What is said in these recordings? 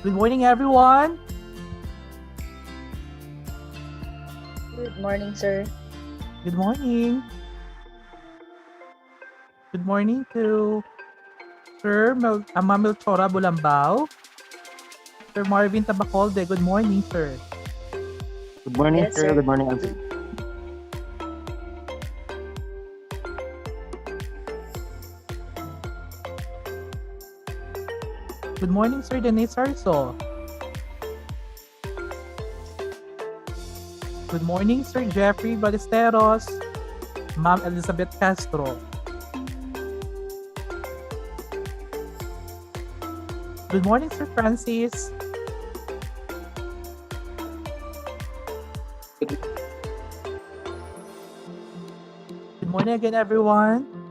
Good morning, everyone. Good morning, sir. Good morning. Good morning to Sir Ma'am Melchora Bulambao. Sir Marvin Tabacolde. Good morning, sir. Good morning, Yes, sir. sir. Good morning, Auntie. Good morning, Sir Denise Sarso. Good morning, Sir Jeffrey Ballesteros. Ma'am Elizabeth Castro. Good morning, Sir Francis. Good morning again, everyone.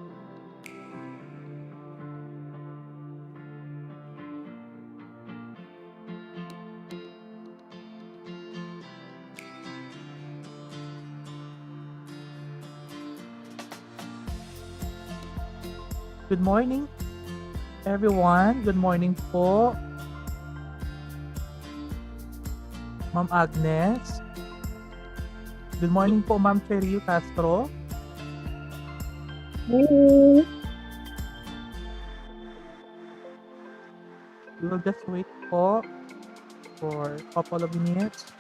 Good morning, everyone. Good morning po, Ma'am Agnes. Good morning po, Ma'am Cherio Castro. Morning. We will just wait po for a couple of minutes.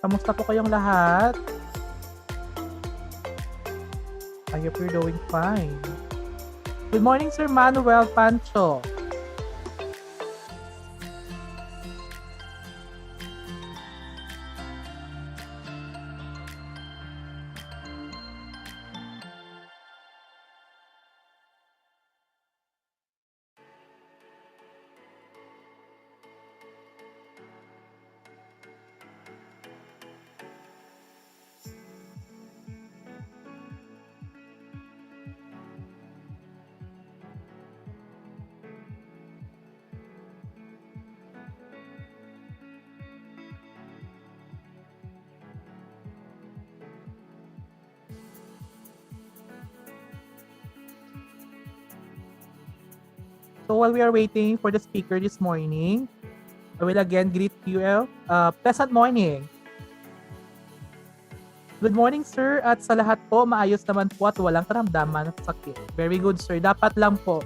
Kamusta po kayong lahat? I hope you're doing fine. Good morning, Sir Manuel Pancho. So while we are waiting for the speaker this morning, I will again greet you pleasant morning. Good morning, sir. At sa lahat po, maayos naman po at walang karamdaman at sakit. Very good, sir. Dapat lang po.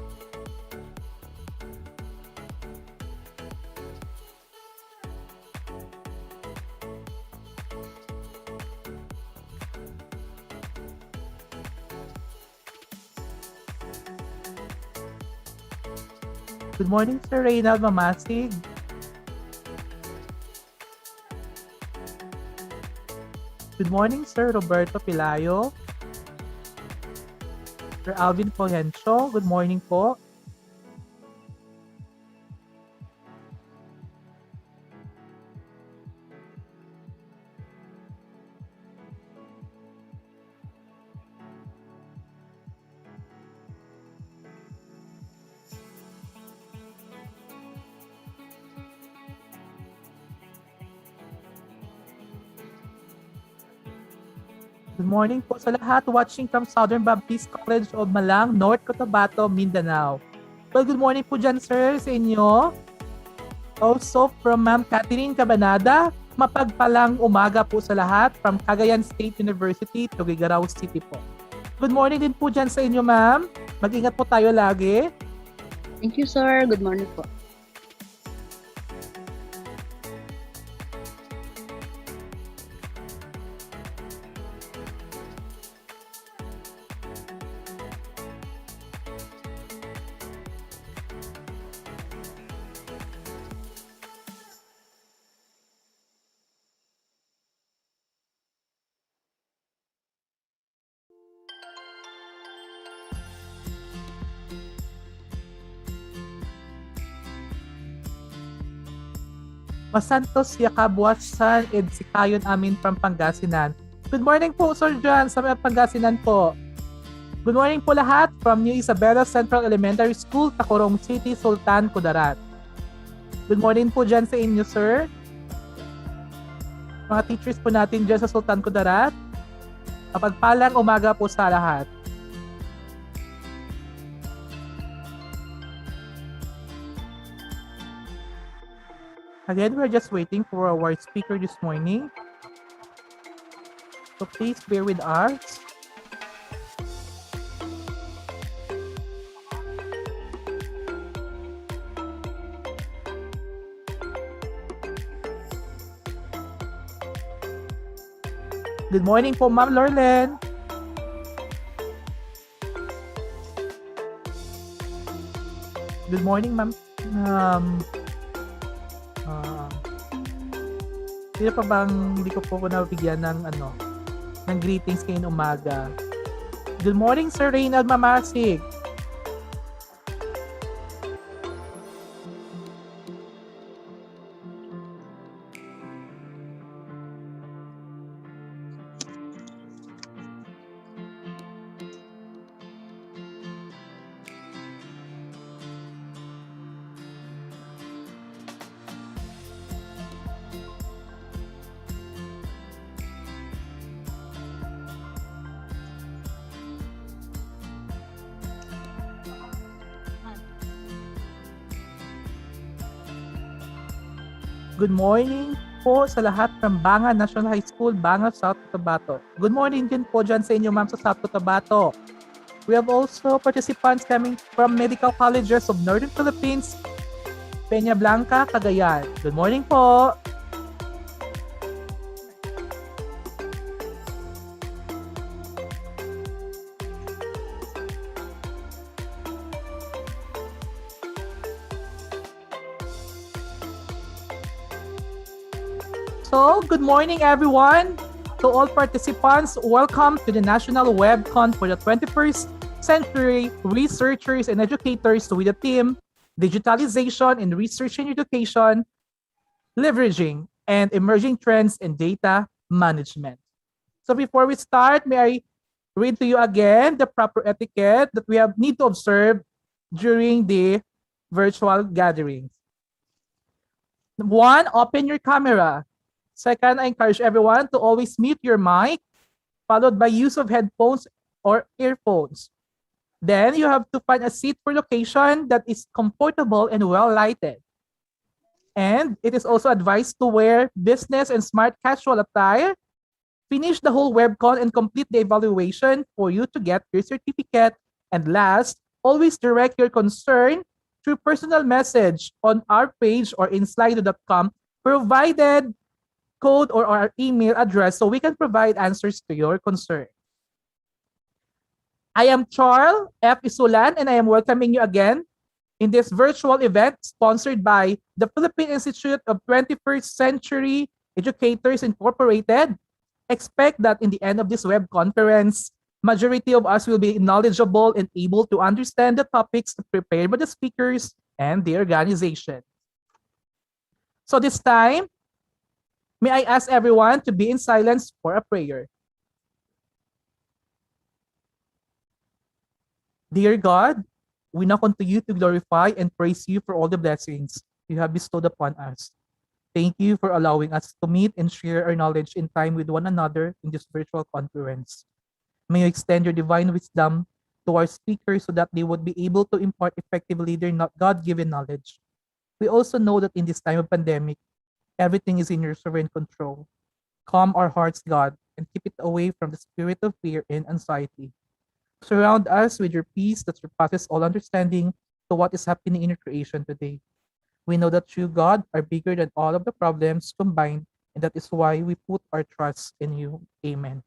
Good morning, Sir Reynald Mamasig. Good morning, Sir Roberto Pilayo. Sir Alvin Fulgencio, good morning po. Good morning po sa lahat watching from Southern Baptist College of Malang, North Cotabato, Mindanao. Well, good morning po dyan, sir, sa inyo. Also from Ma'am Catherine Cabanada, mapagpalang umaga po sa lahat from Cagayan State University, Tuguegarao City po. Good morning din po dyan sa inyo, ma'am. Mag-ingat po tayo lagi. Thank you, sir. Good morning po. Masantos Yakabuasan ed Sikayon amin from Pangasinan. Good morning po, Sir John, sa Pangasinan po. Good morning po lahat from New Isabela Central Elementary School, Tacorong City, Sultan, Kudarat. Good morning po dyan sa inyo, sir. Mga teachers po natin dyan sa Sultan, Kudarat. Mapagpalang umaga po sa lahat. Again, we're just waiting for our speaker this morning. So please bear with us. Good morning po, Ma'am Lorlen. Good morning, Ma'am. Sino pa bang hindi ko po nabigyan ng greetings ngayong umaga? Good morning, Sir Reynald Mamasig. Good morning po sa lahat from Banga National High School, Banga, South Cotabato. Good morning din po dyan sa inyo, ma'am, sa South Cotabato. We have also participants coming from medical colleges of Northern Philippines, Peña Blanca, Cagayan. Good morning po. So, good morning everyone. To all participants, welcome to the National WebCon for the 21st Century Researchers and Educators with the theme Digitalization in Research and Education, Leveraging and Emerging Trends in Data Management. So before we start, may I read to you again the proper etiquette that we need to observe during the virtual gatherings. 1, open your camera. Second, I encourage everyone to always mute your mic, followed by use of headphones or earphones. Then you have to find a seat for location that is comfortable and well lighted. And it is also advised to wear business and smart casual attire. Finish the whole webcon and complete the evaluation for you to get your certificate. And last, always direct your concern through personal message on our page or in slido.com, provided code or our email address so we can provide answers to your concern. I am Charles F. Isulan and I am welcoming you again in this virtual event sponsored by the Philippine Institute of 21st Century Educators Incorporated. Expect that in the end of this web conference, majority of us will be knowledgeable and able to understand the topics prepared by the speakers and the organization. So this time, may I ask everyone to be in silence for a prayer. Dear God, we now come to you to glorify and praise you for all the blessings you have bestowed upon us. Thank you for allowing us to meet and share our knowledge in time with one another in this virtual conference. May you extend your divine wisdom to our speakers so that they would be able to impart effectively their God-given knowledge. We also know that in this time of pandemic, everything is in your sovereign control. Calm our hearts, God, and keep it away from the spirit of fear and anxiety. Surround us with your peace that surpasses all understanding to what is happening in your creation today. We know that you, God, are bigger than all of the problems combined, and that is why we put our trust in you. Amen.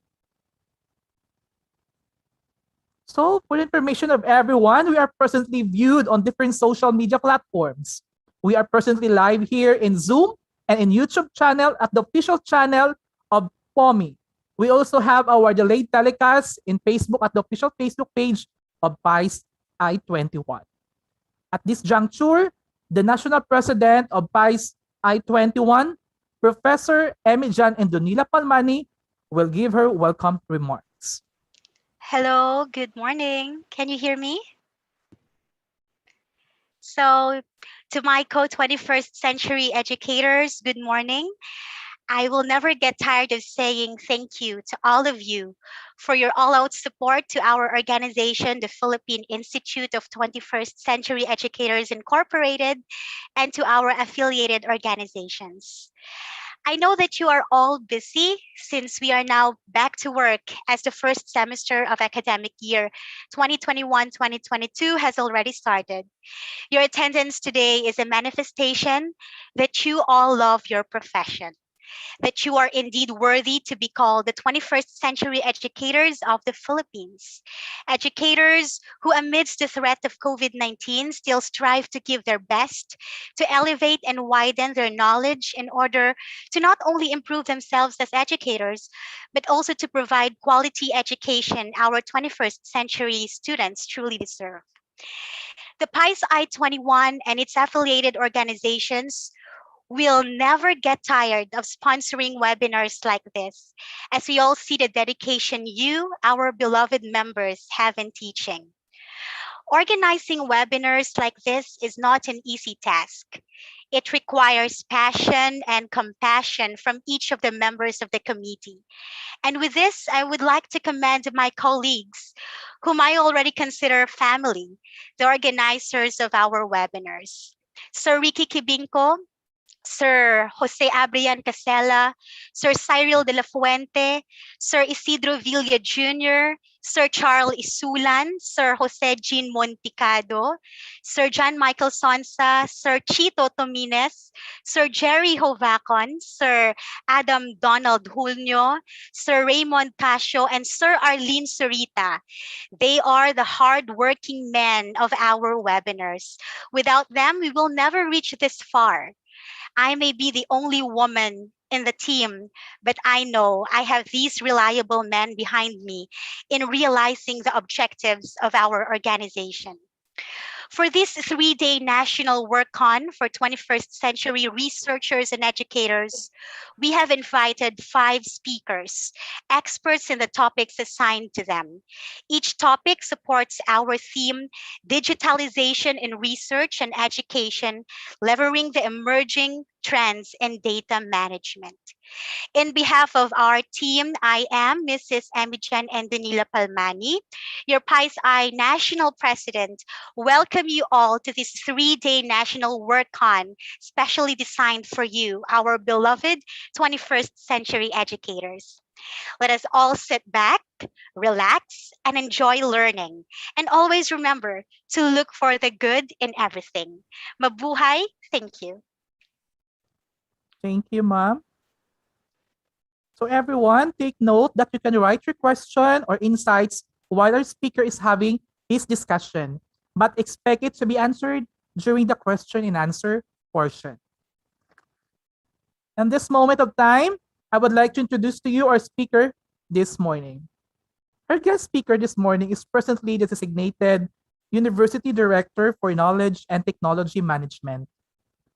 So, for the information of everyone, we are presently viewed on different social media platforms. We are presently live here in Zoom and in YouTube channel at the official channel of POMI. We also have our delayed telecast in Facebook at the official Facebook page of PICE I-21. At this juncture, the National President of PICE I-21, Professor Emijan and Donila Palmani will give her welcome remarks. Hello, good morning. Can you hear me? So, to my co-21st century educators, good morning. I will never get tired of saying thank you to all of you for your all-out support to our organization, the Philippine Institute of 21st Century Educators Incorporated, and to our affiliated organizations. I know that you are all busy since we are now back to work as the first semester of academic year 2021-2022 has already started. Your attendance today is a manifestation that you all love your profession, that you are indeed worthy to be called the 21st century educators of the Philippines. Educators who, amidst the threat of COVID 19, still strive to give their best to elevate and widen their knowledge in order to not only improve themselves as educators, but also to provide quality education our 21st century students truly deserve. The PICE I-21 and its affiliated organizations will never get tired of sponsoring webinars like this, as we all see the dedication you, our beloved members, have in teaching. Organizing webinars like this is not an easy task. It requires passion and compassion from each of the members of the committee. And with this, I would like to commend my colleagues, whom I already consider family, the organizers of our webinars. Sir Ricky Kibinko, Sir Jose Abrian Casella, Sir Cyril de la Fuente, Sir Isidro Villa Jr., Sir Charles Isulan, Sir Jose Jean Monticado, Sir John Michael Sonsa, Sir Chito Tomines, Sir Jerry Hovacon, Sir Adam Donald Julio, Sir Raymond Casio, and Sir Arlene Surita. They are the hard-working men of our webinars. Without them, we will never reach this far. I may be the only woman in the team, but I know I have these reliable men behind me in realizing the objectives of our organization. For this 3-day national work-on for 21st century researchers and educators, we have invited 5 speakers, experts in the topics assigned to them. Each topic supports our theme, digitalization in research and education, leveraging the emerging trends in data management. In behalf of our team, I am Mrs. Emijan and Danila Palmani, your PICE I National President. Welcome you all to this 3-day national work-on, specially designed for you, our beloved 21st century educators. Let us all sit back, relax, and enjoy learning. And always remember to look for the good in everything. Mabuhay! Thank you. Thank you, ma'am. So everyone, take note that you can write your question or insights while our speaker is having his discussion, but expect it to be answered during the question and answer portion. In this moment of time, I would like to introduce to you our speaker this morning. Our guest speaker this morning is presently the designated University Director for Knowledge and Technology Management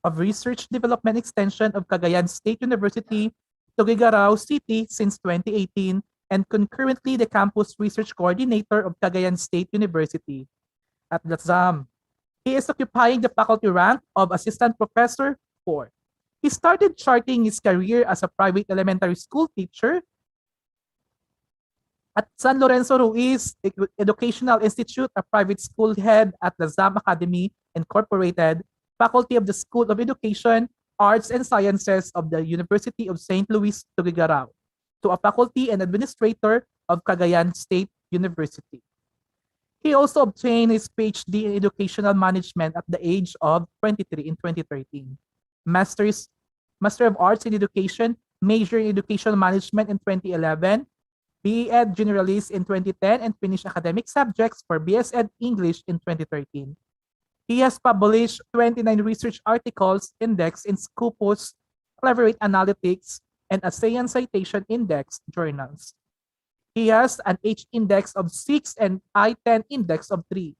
of Research Development Extension of Cagayan State University, Tuguegarao City since 2018, and concurrently the Campus Research Coordinator of Cagayan State University. At LASAM, he is occupying the faculty rank of Assistant Professor 4. He started charting his career as a private elementary school teacher at San Lorenzo Ruiz Educational Institute, a private school head at LASAM Academy Incorporated, faculty of the School of Education, Arts and Sciences of the University of St. Louis Tuguegarao, to a faculty and administrator of Cagayan State University. He also obtained his PhD in Educational Management at the age of 23 in 2013. Master of Arts in Education, major in Educational Management in 2011, B.Ed Generalist in 2010, and finished academic subjects for BSEd English in 2013. He has published 29 research articles indexed in Scopus, Cleverate Analytics, and ASEAN Citation Index journals. He has an H index of 6 and I-10 index of 3.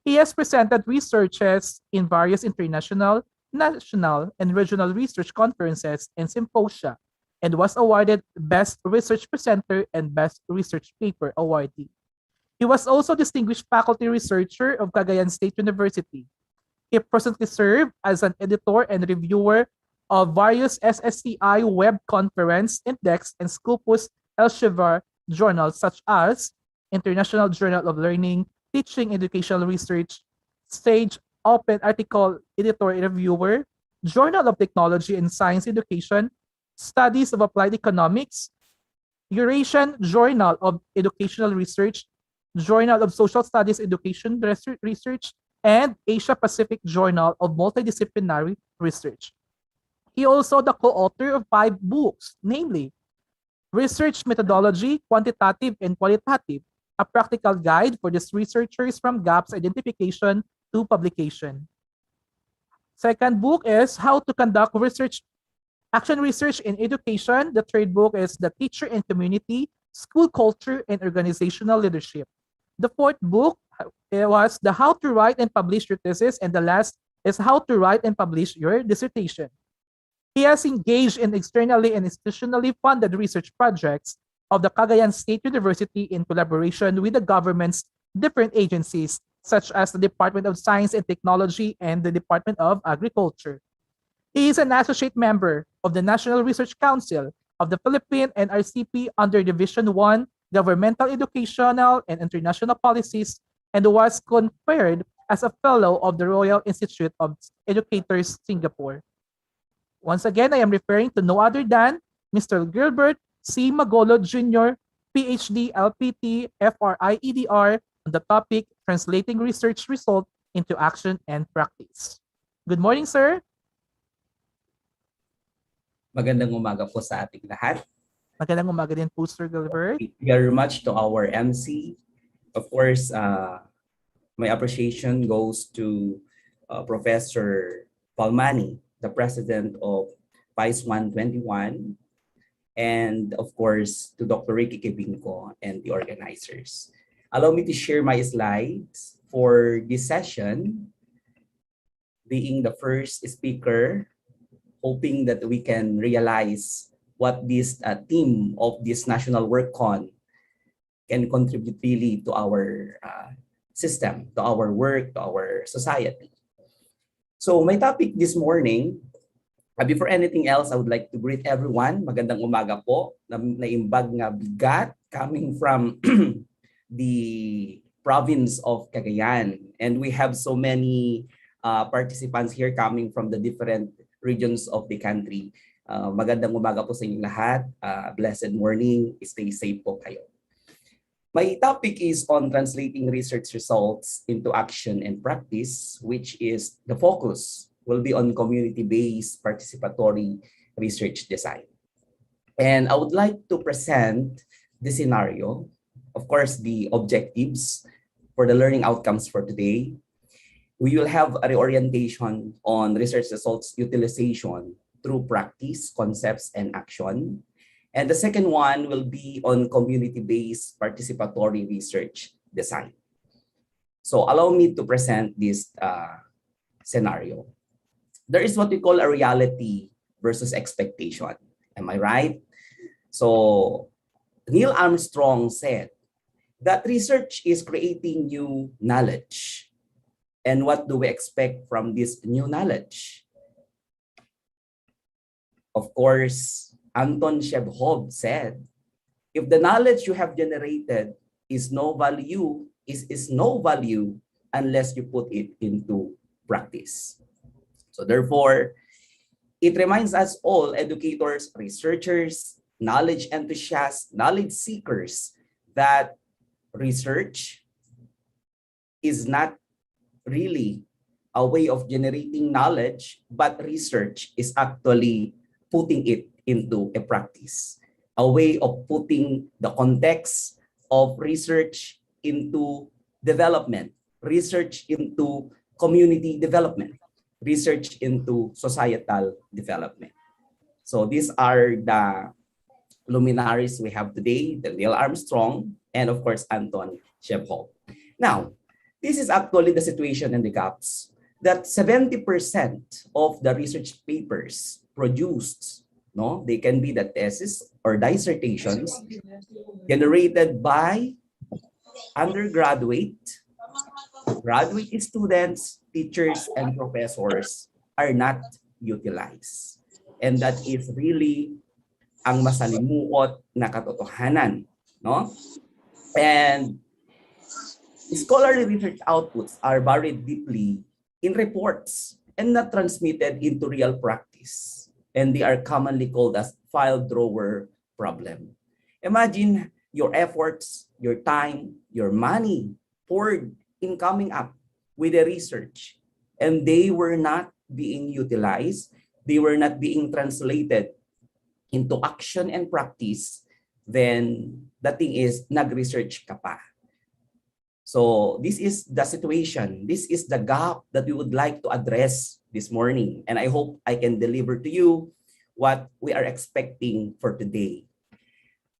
He has presented researches in various international national and regional research conferences and symposia, and was awarded Best Research Presenter and Best Research Paper awardee. He was also Distinguished Faculty Researcher of Cagayan State University. He presently serves as an editor and reviewer of various SSCI web conference, index, and Scopus Elsevier journals such as International Journal of Learning, Teaching, Educational Research, Sage Open Article Editor and Reviewer, Journal of Technology and Science Education, Studies of Applied Economics, Eurasian Journal of Educational Research, Journal of Social Studies Education Research, and Asia Pacific Journal of Multidisciplinary Research. He also the co-author of 5 books, namely Research Methodology, Quantitative and Qualitative, a practical guide for these researchers from gaps identification to publication. Second book is How to Conduct Action Research in Education. The third book is The Teacher and Community, School Culture and Organizational Leadership. The fourth book was the How to Write and Publish Your Thesis, and the last is How to Write and Publish Your Dissertation. He has engaged in externally and institutionally funded research projects of the Cagayan State University in collaboration with the government's different agencies, such as the Department of Science and Technology and the Department of Agriculture. He is an associate member of the National Research Council of the Philippine NRCP under Division 1, Governmental Educational and International Policies, and was conferred as a Fellow of the Royal Institute of Educators, Singapore. Once again, I am referring to no other than Mr. Gilbert C. Magolo Jr., PhD, LPT, FRIEDR, on the topic Translating Research Result into Action and Practice. Good morning, sir. Magandang umaga po sa ating lahat. Magandang umaga din po, Sir Gilbert. Thank you very much to our MC. Of course, my appreciation goes to Professor Palmani, the president of Vice 121, and of course, to Dr. Ricky Kibinko and the organizers. Allow me to share my slides for this session, being the first speaker, hoping that we can realize what this team of this National WorkCon can contribute really to our system, to our work, to our society. So my topic this morning, before anything else, I would like to greet everyone. Magandang umaga po. Naimbag nga bigat coming from the province of Cagayan. And we have so many participants here coming from the different regions of the country. Magandang umaga po sa inyong lahat. Blessed morning. Stay safe po kayo. My topic is on translating research results into action and practice, which is the focus will be on community-based participatory research design. And I would like to present the scenario, of course, the objectives for the learning outcomes for today. We will have a reorientation on research results utilization through practice, concepts, and action. And the second one will be on community-based participatory research design. So allow me to present this scenario. There is what we call a reality versus expectation. Am I right? So Neil Armstrong said that research is creating new knowledge. And what do we expect from this new knowledge? Of course, Anton Chekhov said, if the knowledge you have generated is no value unless you put it into practice. So therefore, it reminds us all, educators, researchers, knowledge enthusiasts, knowledge seekers, that research is not really a way of generating knowledge, but research is actually putting it into a practice, a way of putting the context of research into development, research into community development, research into societal development. So these are the luminaries we have today, the Neil Armstrong, and of course, Anton Chekhov. Now, this is actually the situation and the gaps that 70% of the research papers produced, no, they can be the thesis or dissertations generated by undergraduate, graduate students, teachers, and professors are not utilized. And that is really ang masalimuot na katotohanan, no? And scholarly research outputs are buried deeply in reports and not transmitted into real practice. And they are commonly called as file drawer problem. Imagine your efforts, your time, your money poured in coming up with the research, and they were not being utilized, they were not being translated into action and practice, then the thing is, nag-research ka pa. So this is the situation. This is the gap that we would like to address this morning. And I hope I can deliver to you what we are expecting for today.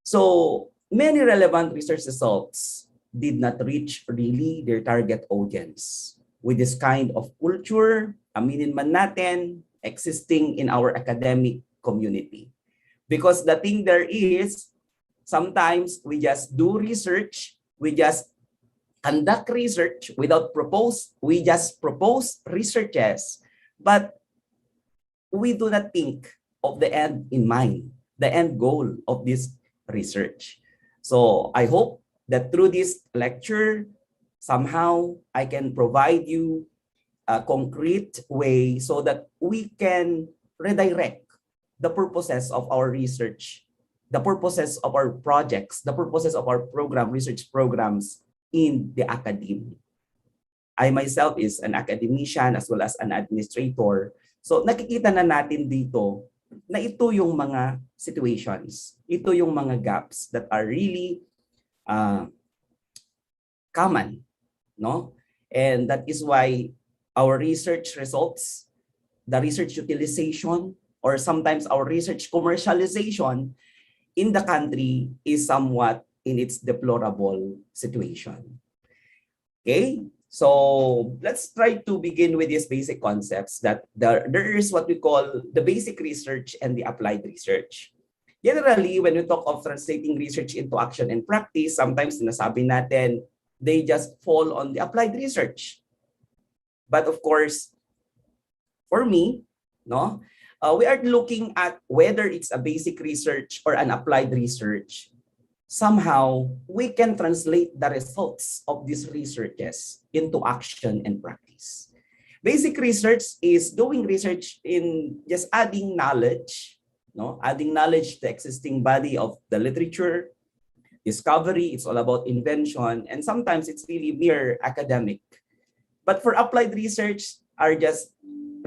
So many relevant research results did not reach really their target audience with this kind of culture, aminin man natin, existing in our academic community. Because the thing there is, sometimes we just do research, we just conduct research without we just propose researches, but we do not think of the end in mind, the end goal of this research. So I hope that through this lecture, somehow I can provide you a concrete way so that we can redirect the purposes of our research, the purposes of our projects, the purposes of our research programs in the academy. I myself is an academician as well as an administrator. So nakikita na natin dito na ito yung mga situations, ito yung mga gaps that are really common, no? And that is why our research results, the research utilization, or sometimes our research commercialization in the country is somewhat in its deplorable situation. Okay, so let's try to begin with these basic concepts that there is what we call the basic research and the applied research. Generally, when we talk of translating research into action and practice, sometimes sinasabi natin, they just fall on the applied research. But of course, for me, no, we are looking at whether it's a basic research or an applied research. Somehow, we can translate the results of these researches into action and practice. Basic research is doing research in just adding knowledge, no? Adding knowledge to the existing body of the literature, discovery, it's all about invention, and sometimes it's really mere academic. But for applied research,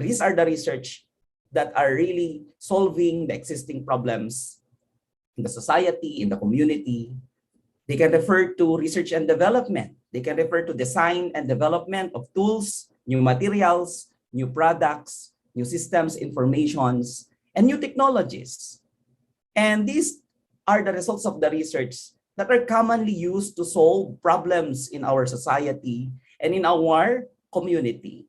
these are the research that are really solving the existing problems in the society, in the community. They can refer to research and development. They can refer to design and development of tools, new materials, new products, new systems, informations, and new technologies. And these are the results of the research that are commonly used to solve problems in our society and in our community.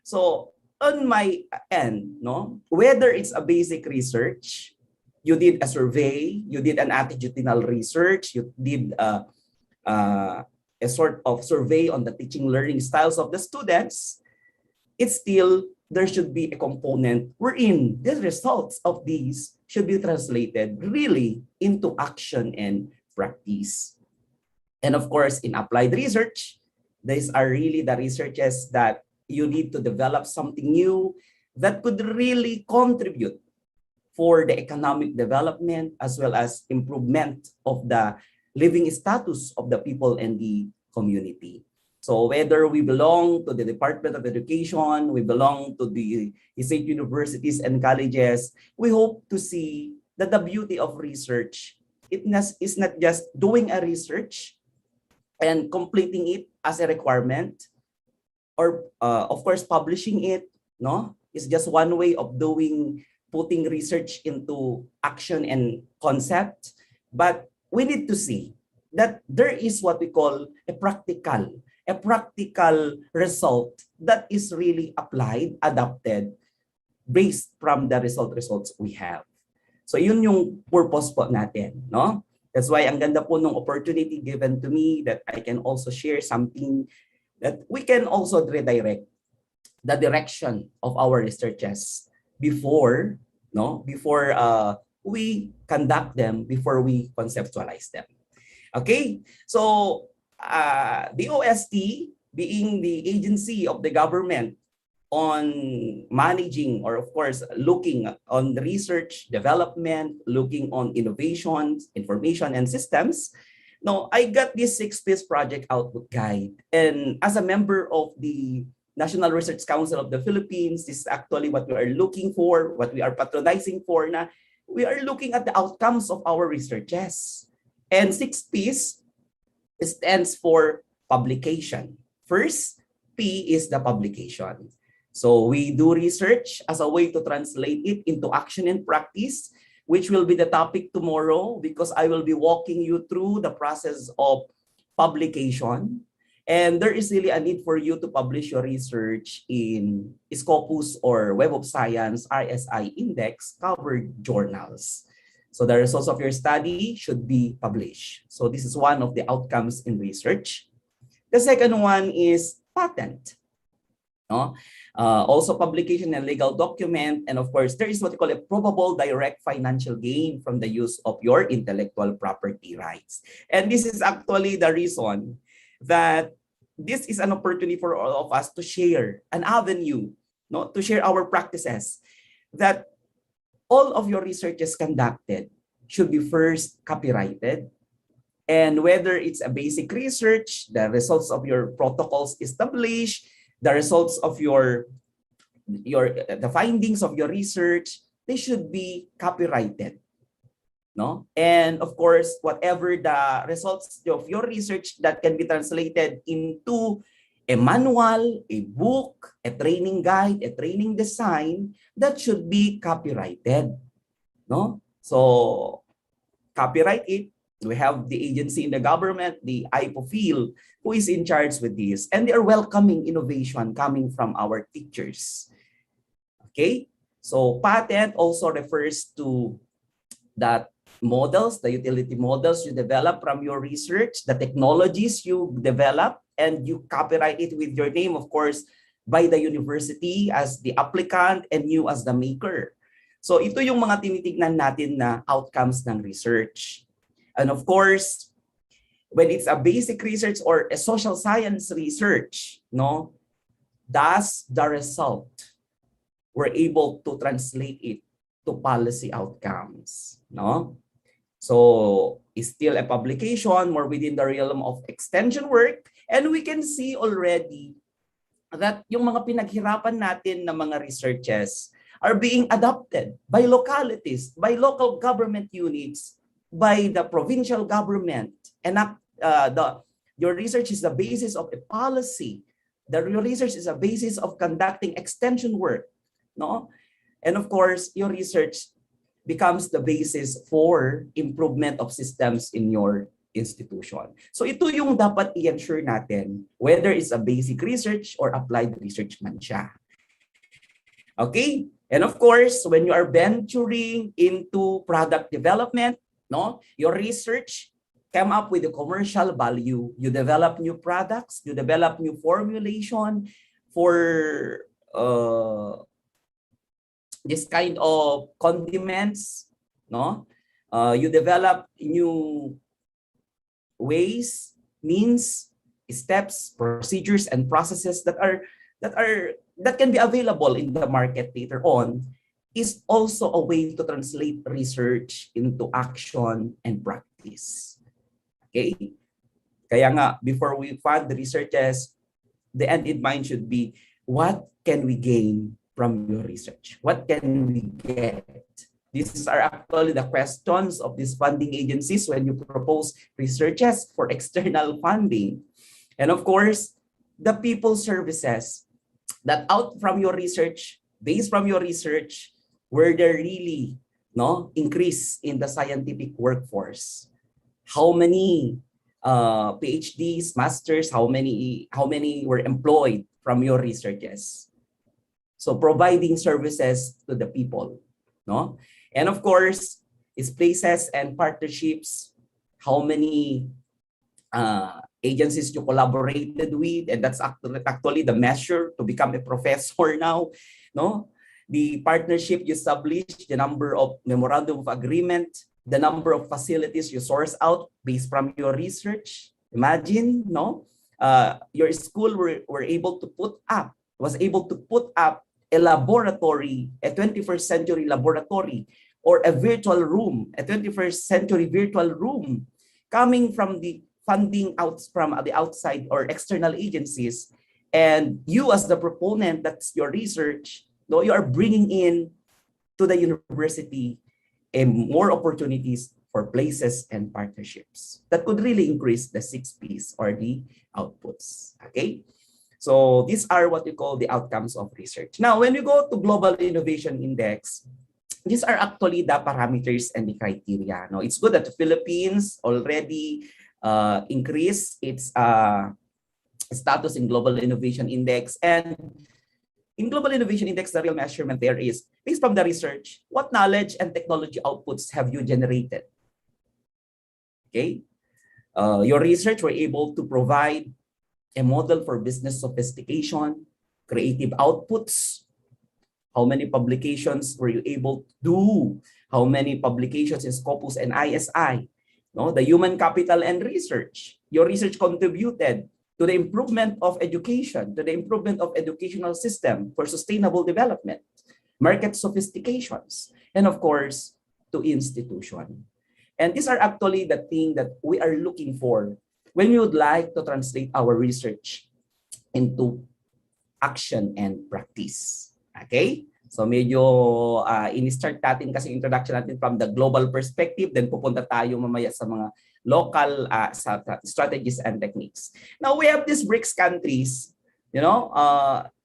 So on my end, no, whether it's a basic research, you did a survey, you did an attitudinal research, you did a sort of survey on the teaching learning styles of the students, it's still, there should be a component wherein the results of these should be translated really into action and practice. And of course, in applied research, these are really the researches that you need to develop something new that could really contribute for the economic development as well as improvement of the living status of the people and the community. So whether we belong to the Department of Education, we belong to the state universities and colleges, we hope to see that the beauty of research is not just doing a research and completing it as a requirement, or of course publishing it, no? It's just one way of putting research into action and concept, but we need to see that there is what we call a practical a practical result that is really applied, adapted, based from the results we have. So yun yung purpose po natin, no? That's why ang ganda po ng opportunity given to me that I can also share something that we can also redirect the direction of our researches before, no? Before we conduct them, before we conceptualize them. Okay? So the OST being the agency of the government on managing, or of course looking on the research development, looking on innovations, information and systems. No, I got this 6-piece project output guide, and as a member of the National Research Council of the Philippines, this is actually what we are looking for, what we are patronizing for. Na we are looking at the outcomes of our researches, and 6Ps stands for publication. First P is the publication. So we do research as a way to translate it into action and practice, which will be the topic tomorrow, because I will be walking you through the process of publication. And there is really a need for you to publish your research in Scopus or Web of Science, RSI Index covered journals. So the results of your study should be published. So this is one of the outcomes in research. The second one is patent. No? Also publication and legal document, and of course there is what we call a probable direct financial gain from the use of your intellectual property rights. And this is actually the reason that this is an opportunity for all of us to share an avenue, no, to share our practices, that all of your researches conducted should be first copyrighted. And whether it's a basic research, the results of your protocols established, the results of the findings of your research, they should be copyrighted, no? And of course, whatever the results of your research that can be translated into a manual, a book, a training guide, a training design, that should be copyrighted, no? So copyright it. We have the agency in the government, the IPOFIL, who is in charge with this. And they are welcoming innovation coming from our teachers. Okay? So patent also refers to that models, the utility models you develop from your research, the technologies you develop, and you copyright it with your name, of course, by the university as the applicant and you as the maker. So ito yung mga tinitignan natin na outcomes ng research. And of course, when it's a basic research or a social science research, no, does the result, we're able to translate it to policy outcomes, no? So it's still a publication, more within the realm of extension work, and we can see already that yung mga pinaghirapan natin na mga researches are being adopted by localities, by local government units, by the provincial government. And your research is the basis of a policy. Your research is a basis of conducting extension work, no? And of course, your research becomes the basis for improvement of systems in your institution. So ito yung dapat i-ensure natin, whether it's a basic research or applied research man siya. Okay? And of course, when you are venturing into product development, no, your research come up with a commercial value. You develop new products, you develop new formulation for this kind of condiments, no? You develop new ways, means, steps, procedures, and processes that can be available in the market later on, is also a way to translate research into action and practice. Okay? Kaya nga, before we fund the researches, the end in mind should be, what can we gain from your research? What can we get? These are actually the questions of these funding agencies when you propose researches for external funding. And of course, the people services that out from your research, based from your research, were there really increase in the scientific workforce? How many PhDs, masters, how many were employed from your researches. So providing services to the people, no? And of course, it's places and partnerships, how many agencies you collaborated with, and that's actually the measure to become a professor now, no? The partnership you established, the number of memorandum of agreement, the number of facilities you source out based from your research. Imagine, no? Your school was able to put up a laboratory, a 21st century laboratory, or a virtual room, a 21st century virtual room, coming from the funding out from the outside or external agencies. And you as the proponent, that's your research, no, you are bringing in to the university more opportunities for places and partnerships that could really increase the 6Ps or the outputs. Okay, so these are what we call the outcomes of research. Now, when we go to Global Innovation Index, these are actually the parameters and the criteria. No, it's good that the Philippines already increased its status in Global Innovation Index. And in Global Innovation Index, the real measurement there is, based from the research, what knowledge and technology outputs have you generated? Okay, your research were able to provide a model for business sophistication, creative outputs. How many publications were you able to do? How many publications in Scopus and ISI? No, the human capital and research. Your research contributed to the improvement of education, to the improvement of educational system for sustainable development, market sophistications, and of course, to institution. And these are actually the thing that we are looking for when we would like to translate our research into action and practice. Okay? So medyo in-start natin kasi introduction natin from the global perspective, then pupunta tayo mamaya sa mga local strategies and techniques. Now we have these BRICS countries, you know,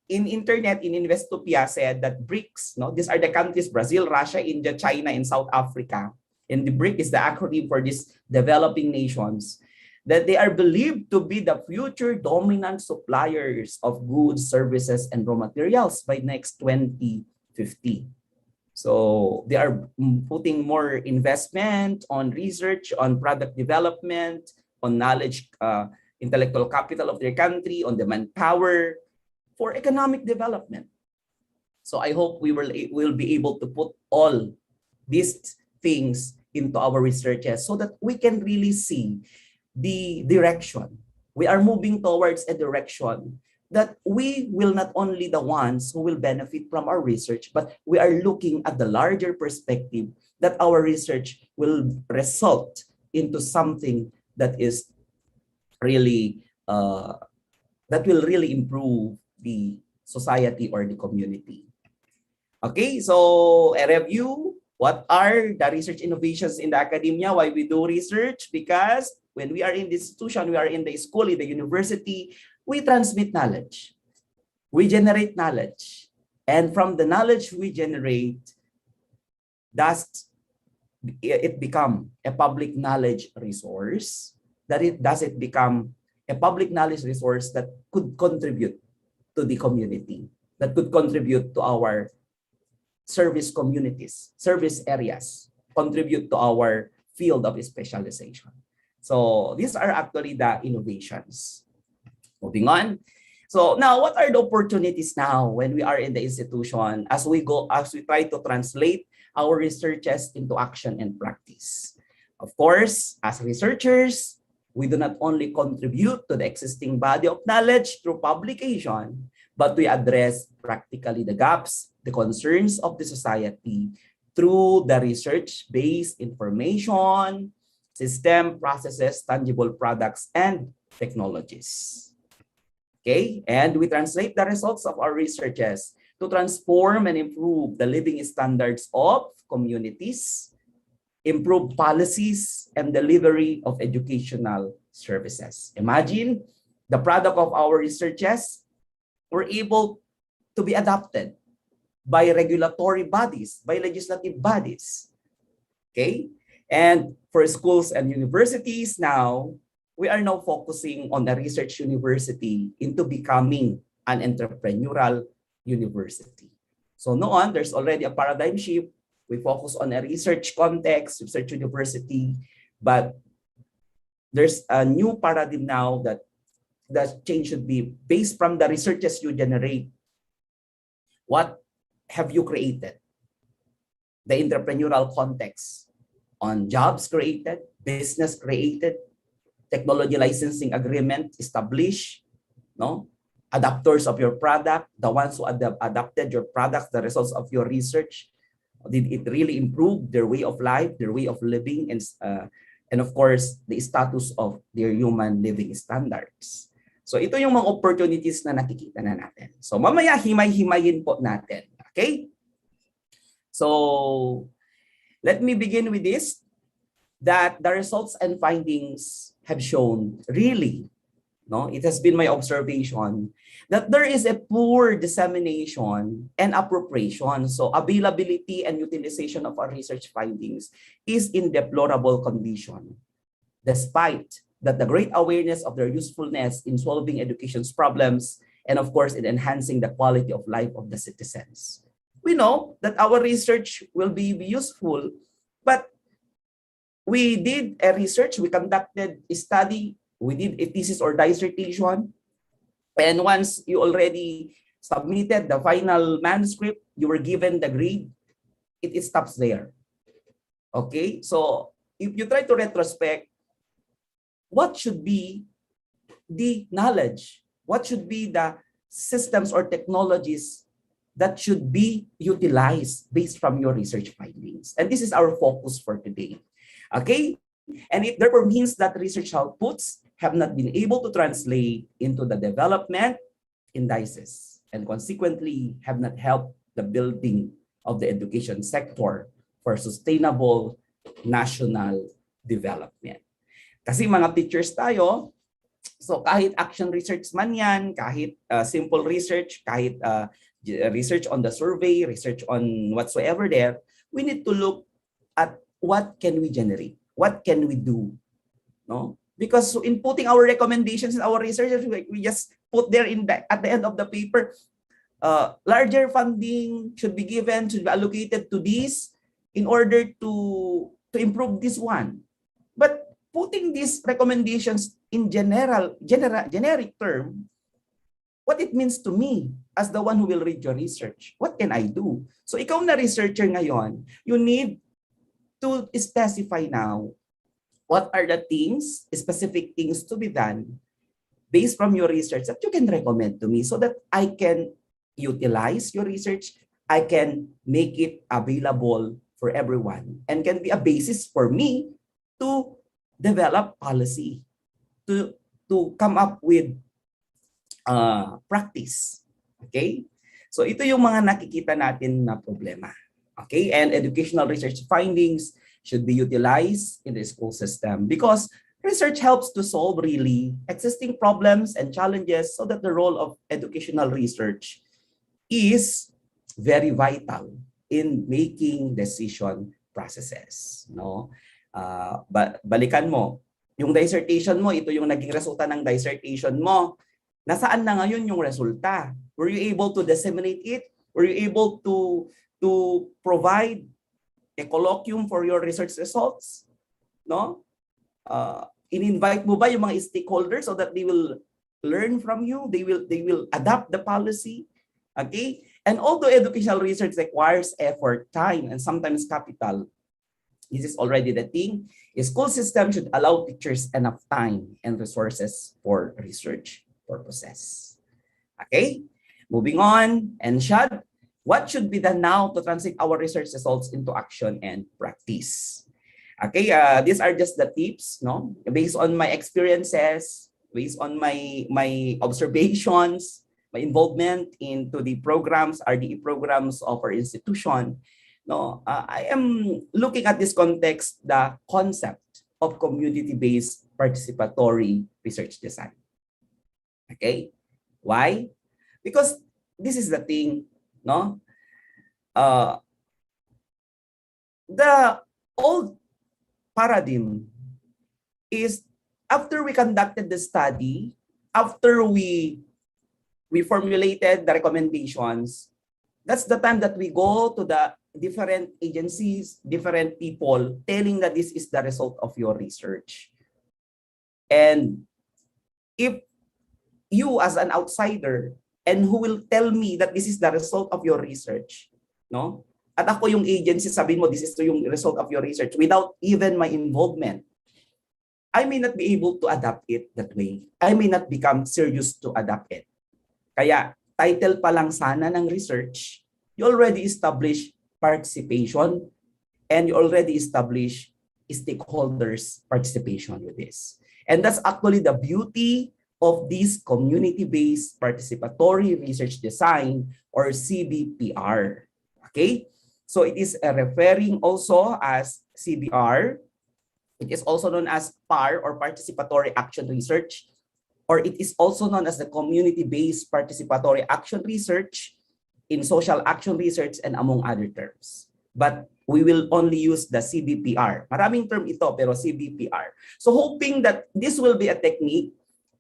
in internet, in Investopia said that BRICS, no, these are the countries, Brazil, Russia, India, China, and South Africa. And the BRIC is the acronym for these developing nations, that they are believed to be the future dominant suppliers of goods, services, and raw materials by next 2050. So they are putting more investment on research, on product development, on knowledge, intellectual capital of their country, on the manpower for economic development. So I hope we will be able to put all these things into our researches so that we can really see the direction. We are moving towards a direction that we will not only the ones who will benefit from our research, but we are looking at the larger perspective that our research will result into something that is really, that will really improve the society or the community. Okay, so a review. What are the research innovations in the academia? Why we do research? Because when we are in the institution, we are in the school, in the university, we transmit knowledge. We generate knowledge. And from the knowledge we generate, does it become a public knowledge resource? Does it become a public knowledge resource that could contribute to the community, that could contribute to our service communities, service areas, contribute to our field of specialization. So these are actually the innovations. Moving on. So now, what are the opportunities now when we are in the institution as we try to translate our researches into action and practice? Of course, as researchers, we do not only contribute to the existing body of knowledge through publication, but we address practically the gaps, the concerns of the society through the research-based information, system, processes, tangible products, and technologies. Okay, and we translate the results of our researches to transform and improve the living standards of communities, improve policies, and delivery of educational services. Imagine the product of our researches were able to be adopted by regulatory bodies, by legislative bodies. Okay? And for schools and universities now, we are now focusing on a research university into becoming an entrepreneurial university. So noon, there's already a paradigm shift. We focus on a research context, research university, but there's a new paradigm now that change should be based from the researches you generate. What have you created? The entrepreneurial context on jobs created, business created, technology licensing agreement established, no? Adapters of your product, the ones who adapted your product, the results of your research, did it really improve their way of life, their way of living, and of course, the status of their human living standards. So ito yung mga opportunities na nakikita na natin. So mamaya himay-himayin po natin. Okay? So let me begin with this, that the results and findings have shown really, no, it has been my observation that there is a poor dissemination and appropriation. So availability and utilization of our research findings is in deplorable condition, despite that the great awareness of their usefulness in solving education's problems and of course in enhancing the quality of life of the citizens. We know that our research will be useful, but we did a research, we conducted a study, we did a thesis or dissertation, and once you already submitted the final manuscript, you were given the grade, it stops there. Okay, so if you try to retrospect, what should be the knowledge? What should be the systems or technologies that should be utilized based from your research findings? And this is our focus for today. Okay, and it therefore means that research outputs have not been able to translate into the development indices and consequently have not helped the building of the education sector for sustainable national development. Kasi mga teachers tayo, so kahit action research man yan, kahit simple research, kahit research on the survey, research on whatsoever there, we need to look at what can we generate? What can we do? No? Because in putting our recommendations in our research, we just put there at the end of the paper, larger funding should be given, should be allocated to this in order to improve this one. But putting these recommendations in generic term, what it means to me as the one who will read your research, what can I do? So ikaw na researcher ngayon, you need to specify now what are the things, specific things to be done based from your research that you can recommend to me so that I can utilize your research, I can make it available for everyone and can be a basis for me to develop policy, to come up with practice. Okay? So ito yung mga nakikita natin na problema. Okay? And educational research findings should be utilized in the school system because research helps to solve really existing problems and challenges so that the role of educational research is very vital in making decision processes. No? Balikan mo, yung dissertation mo, ito yung naging resulta ng dissertation mo. Nasaan na ngayon yung resulta? Were you able to disseminate it? Were you able to provide a colloquium for your research results? No? In-invite mo ba yung mga stakeholders so that they will learn from you? They will adapt the policy. Okay? And although educational research requires effort, time, and sometimes capital, this is already the thing. A school system should allow teachers enough time and resources for research purposes. Okay? Moving on, and what should be done now to translate our research results into action and practice? Okay, these are just the tips, no? Based on my experiences, based on my observations, my involvement into the programs, RDE programs of our institution. No, I am looking at this context, the concept of community-based participatory research design. Okay, why? Because this is the thing, no? The old paradigm is after we conducted the study, after we formulated the recommendations, that's the time that we go to the different agencies, different people, telling that this is the result of your research. And if you as an outsider, and who will tell me that this is the result of your research, no? At ako yung agency, sabihin mo, this is yung result of your research, without even my involvement, I may not be able to adapt it that way. I may not become serious to adapt it. Kaya, title pa lang sana ng research, you already establish participation and you already establish stakeholders' participation with this. And that's actually the beauty of this community-based participatory research design, or CBPR. Okay? So it is referring also as CBR. It is also known as PAR, or Participatory Action Research, or it is also known as the Community-Based Participatory Action Research in Social Action Research, and among other terms. But we will only use the CBPR. Maraming term ito, pero CBPR. So hoping that this will be a technique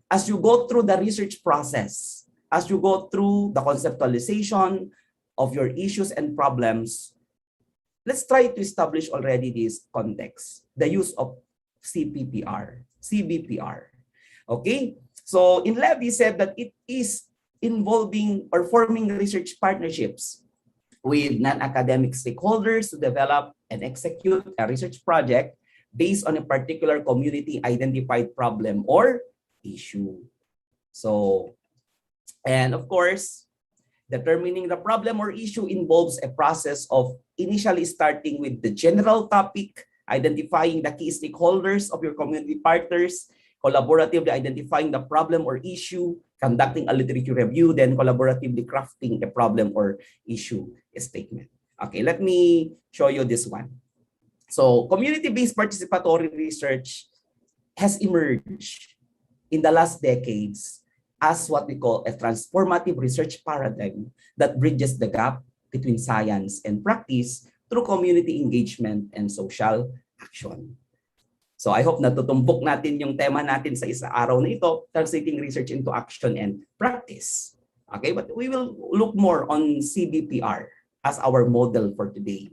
as you go through the research process, as you go through the conceptualization of your issues and problems, let's try to establish already this context, the use of CBPR. Okay? So in Levy said that it is involving or forming research partnerships with non-academic stakeholders to develop and execute a research project based on a particular community identified problem or issue. So, and of course, determining the problem or issue involves a process of initially starting with the general topic, identifying the key stakeholders of your community partners, collaboratively identifying the problem or issue, conducting a literature review, then collaboratively crafting a problem or issue statement. Okay, let me show you this one. So, community-based participatory research has emerged in the last decades as what we call a transformative research paradigm that bridges the gap between science and practice through community engagement and social action. So I hope natutumbok natin yung tema natin sa isa araw na ito, translating research into action and practice. Okay, but we will look more on CBPR as our model for today.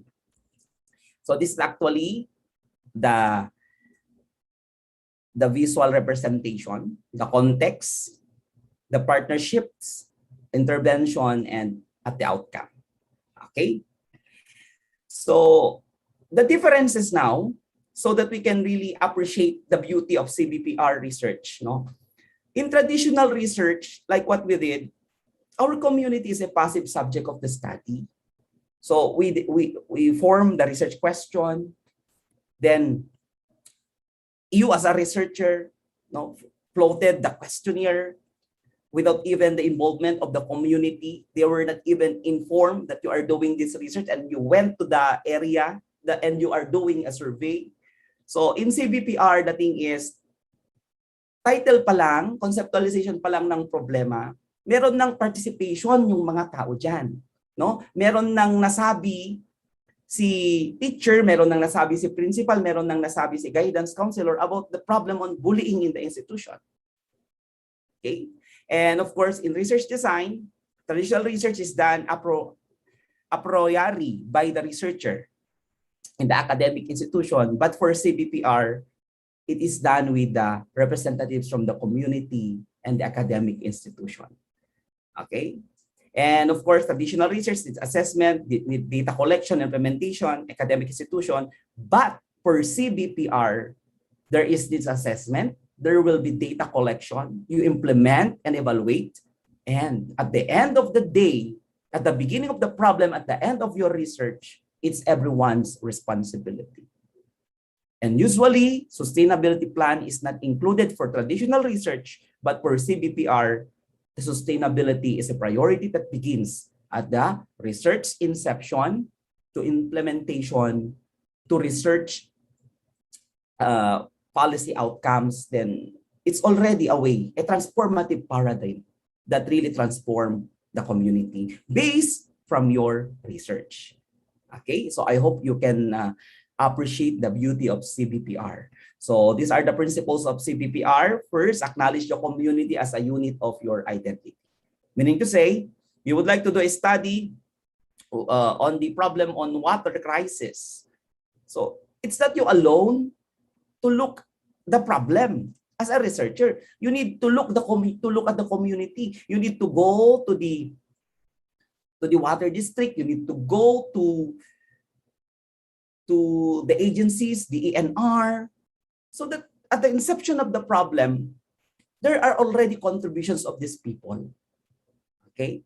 So this is actually the visual representation, the context, the partnerships, intervention, and at the outcome. Okay? So the differences now, so that we can really appreciate the beauty of CBPR research. No? In traditional research, like what we did, our community is a passive subject of the study. So we form the research question, then you as a researcher, no, floated the questionnaire without even the involvement of the community. They were not even informed that you are doing this research, and you went to the area and you are doing a survey. So in CBPR, the thing is, title pa lang, conceptualization pa lang ng problema, meron ng participation yung mga tao dyan. No? Meron nang nasabi si teacher, meron nang nasabi si principal, meron nang nasabi si guidance counselor about the problem on bullying in the institution. Okay? And of course, in research design, traditional research is done a priori by the researcher in the academic institution. But for CBPR, it is done with the representatives from the community and the academic institution. Okay? And of course, traditional research is assessment, data collection, implementation, academic institution. But for CBPR, there is this assessment, there will be data collection, you implement and evaluate. And at the end of the day, at the beginning of the problem, at the end of your research, it's everyone's responsibility. And usually, sustainability plan is not included for traditional research, but for CBPR, the sustainability is a priority that begins at the research inception to implementation to research policy outcomes. Then it's already a way, a transformative paradigm that really transform the community based from your research. Okay, so I hope you can appreciate the beauty of CBPR. So these are the principles of CBPR. First, acknowledge the community as a unit of your identity. Meaning to say, you would like to do a study on the problem on water crisis. So it's not you alone to look the problem. As a researcher, you need to look at the community. You need to go to the water district. You need to go to the agencies, the ENR, so that at the inception of the problem, there are already contributions of these people. Okay?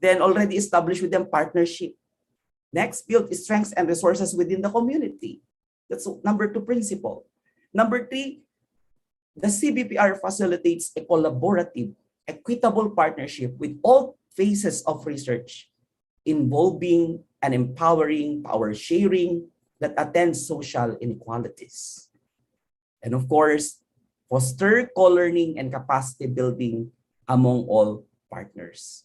Then already established with them partnership. Next, build strengths and resources within the community. That's number 2 principle. Number 3, the CBPR facilitates a collaborative, equitable partnership with all phases of research involving and empowering power sharing that attends social inequalities. And of course, foster co-learning and capacity building among all partners.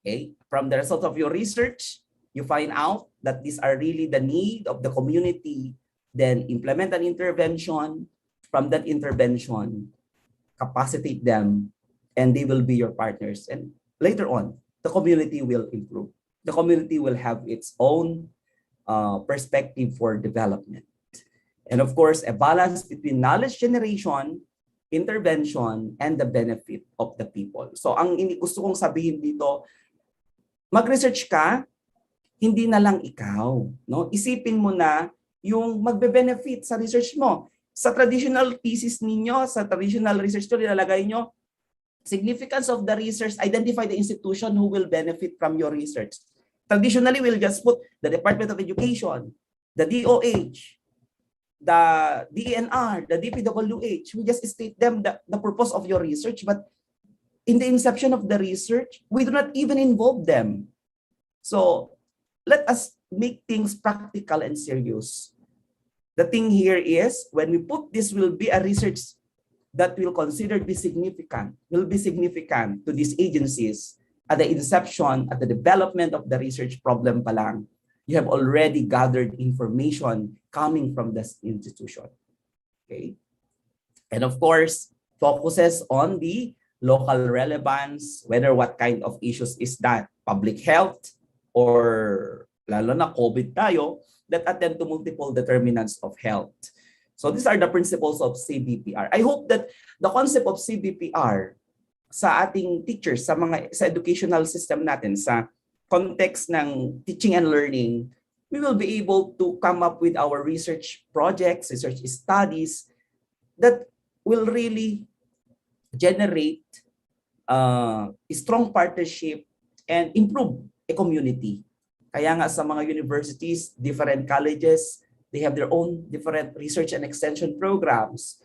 Okay? From the result of your research, you find out that these are really the need of the community, then implement an intervention. From that intervention, capacitate them, and they will be your partners. And later on, the community will improve. The community will have its own perspective for development. And of course, a balance between knowledge generation, intervention, and the benefit of the people. So ang gusto kong sabihin dito, mag-research ka, hindi na lang ikaw. No? Isipin mo na yung magbe-benefit sa research mo. Sa traditional thesis ninyo, sa traditional research to nilalagay nyo, significance of the research, identify the institution who will benefit from your research. Traditionally, we'll just put the Department of Education, the DOH, the DENR, the DPWH. We just state them the purpose of your research, but in the inception of the research, we do not even involve them. So let us make things practical and serious. The thing here is, when we put this will be a research that will consider be significant, will be significant to these agencies at the inception, at the development of the research problem pa lang, you have already gathered information coming from this institution. Okay? And of course, focuses on the local relevance, whether what kind of issues is that, public health, or lalo na COVID tayo, that attend to multiple determinants of health. So these are the principles of CBPR. I hope that the concept of CBPR sa ating teachers, sa educational system natin, sa context ng teaching and learning, we will be able to come up with our research projects, research studies that will really generate a strong partnership and improve a community. Kaya nga sa mga universities, different colleges, they have their own different research and extension programs.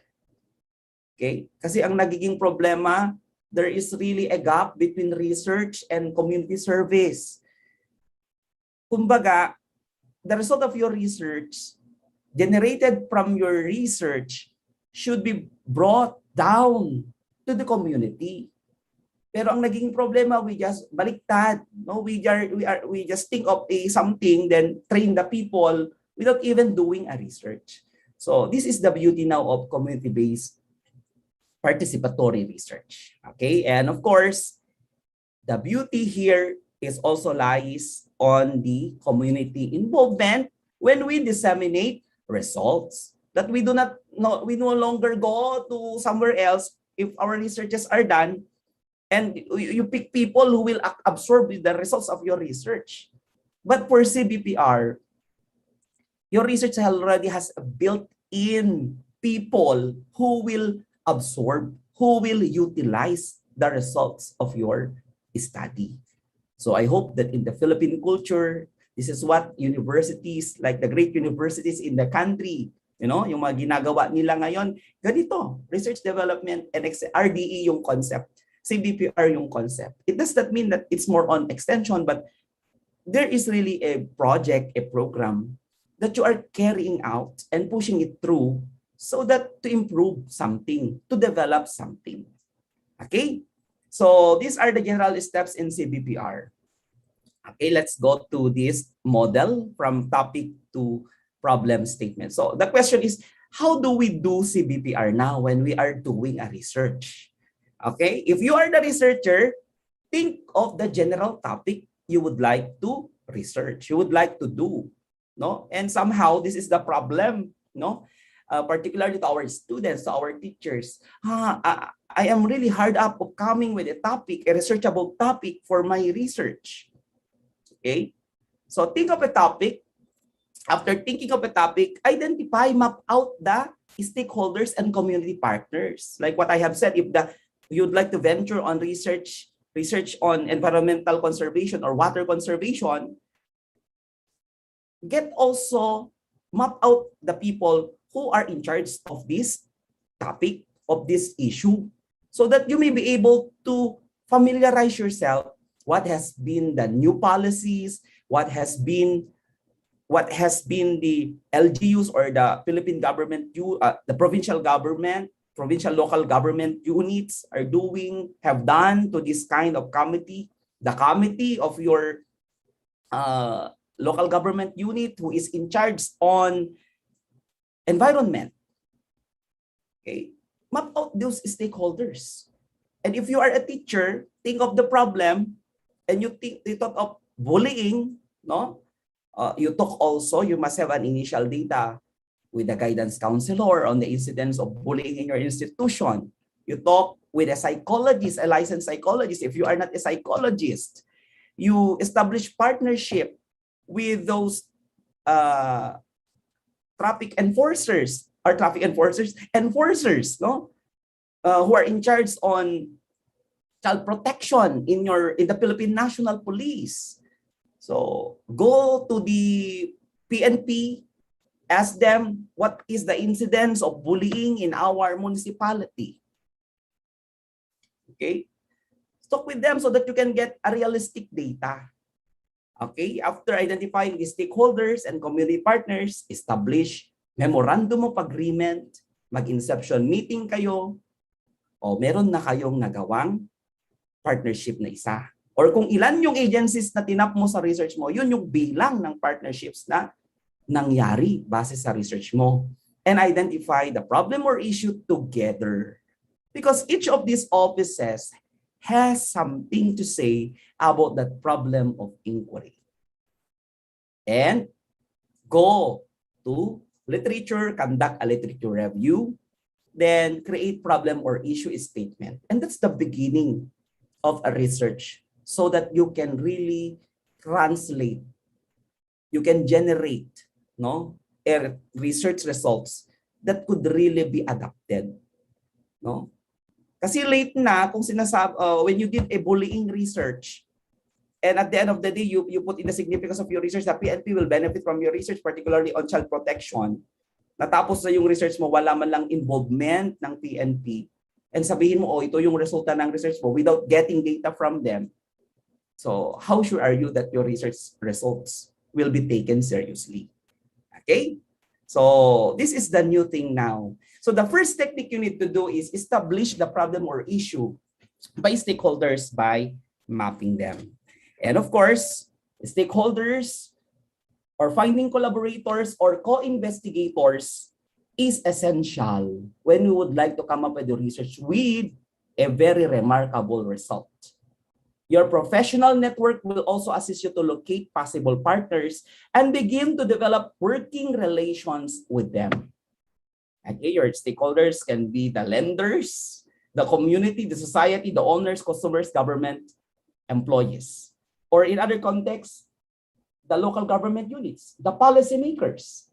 Okay? Kasi ang nagiging problema, there is really a gap between research and community service. Kumbaga, the result of your research, generated from your research, should be brought down to the community. Pero ang naging problema, we just baliktad. No? We just think of something, then train the people without even doing a research. So this is the beauty now of community-based participatory research. Okay, and of course, the beauty here is also lies on the community involvement when we disseminate results. That we no longer go to somewhere else if our researches are done, and you pick people who will absorb the results of your research. But for CBPR, your research already has a built-in people who will absorb, who will utilize the results of your study. So I hope that in the Philippine culture, this is what universities, like the great universities in the country, yung mga ginagawa nila ngayon, ganito, research development and RDE yung concept. CBPR yung concept. It does not mean that it's more on extension, but there is really a project, a program that you are carrying out and pushing it through so that to improve something, to develop something. Okay? So these are the general steps in CBPR. Okay, let's go to this model from topic to problem statement. So the question is, how do we do CBPR now when we are doing a research? Okay, if you are the researcher, think of the general topic you would like to research, you would like to do, no? And somehow this is the problem, no? Particularly to our students, to our teachers. I am really hard up of coming with a topic, a researchable topic for my research. Okay, so think of a topic. After thinking of a topic, identify, map out the stakeholders and community partners. Like what I have said, if you'd like to venture on research on environmental conservation or water conservation, map out the people who are in charge of this topic, of this issue, so that you may be able to familiarize yourself what has been the new policies, what has been the LGUs or the Philippine government, the provincial government, provincial local government units have done to this kind of committee, the committee of your local government unit who is in charge on environment. Okay, map out those stakeholders. And if you are a teacher, think of the problem, and you thought of bullying, no? You must have an initial data with the guidance counselor on the incidence of bullying in your institution. You talk with a psychologist, a licensed psychologist. If you are not a psychologist, you establish partnership with those traffic enforcers, no? Who are in charge on child protection in the Philippine National Police. So go to the PNP, ask them what is the incidence of bullying in our municipality. Okay, talk with them so that you can get a realistic data. Okay, after identifying the stakeholders and community partners, establish memorandum of agreement, mag-inception meeting kayo, o meron na kayong nagawang partnership na isa. Or kung ilan yung agencies na tinap mo sa research mo, yun yung bilang ng partnerships na nangyari base sa research mo. And identify the problem or issue together. Because each of these offices has something to say about that problem of inquiry. And go to literature, conduct a literature review, then create problem or issue statement. And that's the beginning of a research, so that you can really translate, you can generate, no, research results that could really be adapted, no? Kasi late na kung when you did a bullying research, and at the end of the day, you put in the significance of your research, the PNP will benefit from your research, particularly on child protection. Natapos na yung research mo, wala man lang involvement ng PNP, and sabihin mo, ito yung resulta ng research mo without getting data from them. So how sure are you that your research results will be taken seriously? Okay? So this is the new thing now. So the first technique you need to do is establish the problem or issue by stakeholders by mapping them. And of course, stakeholders or finding collaborators or co-investigators is essential when we would like to come up with the research with a very remarkable result. Your professional network will also assist you to locate possible partners and begin to develop working relations with them. Okay, your stakeholders can be the lenders, the community, the society, the owners, customers, government, employees. Or in other contexts, the local government units, the policymakers,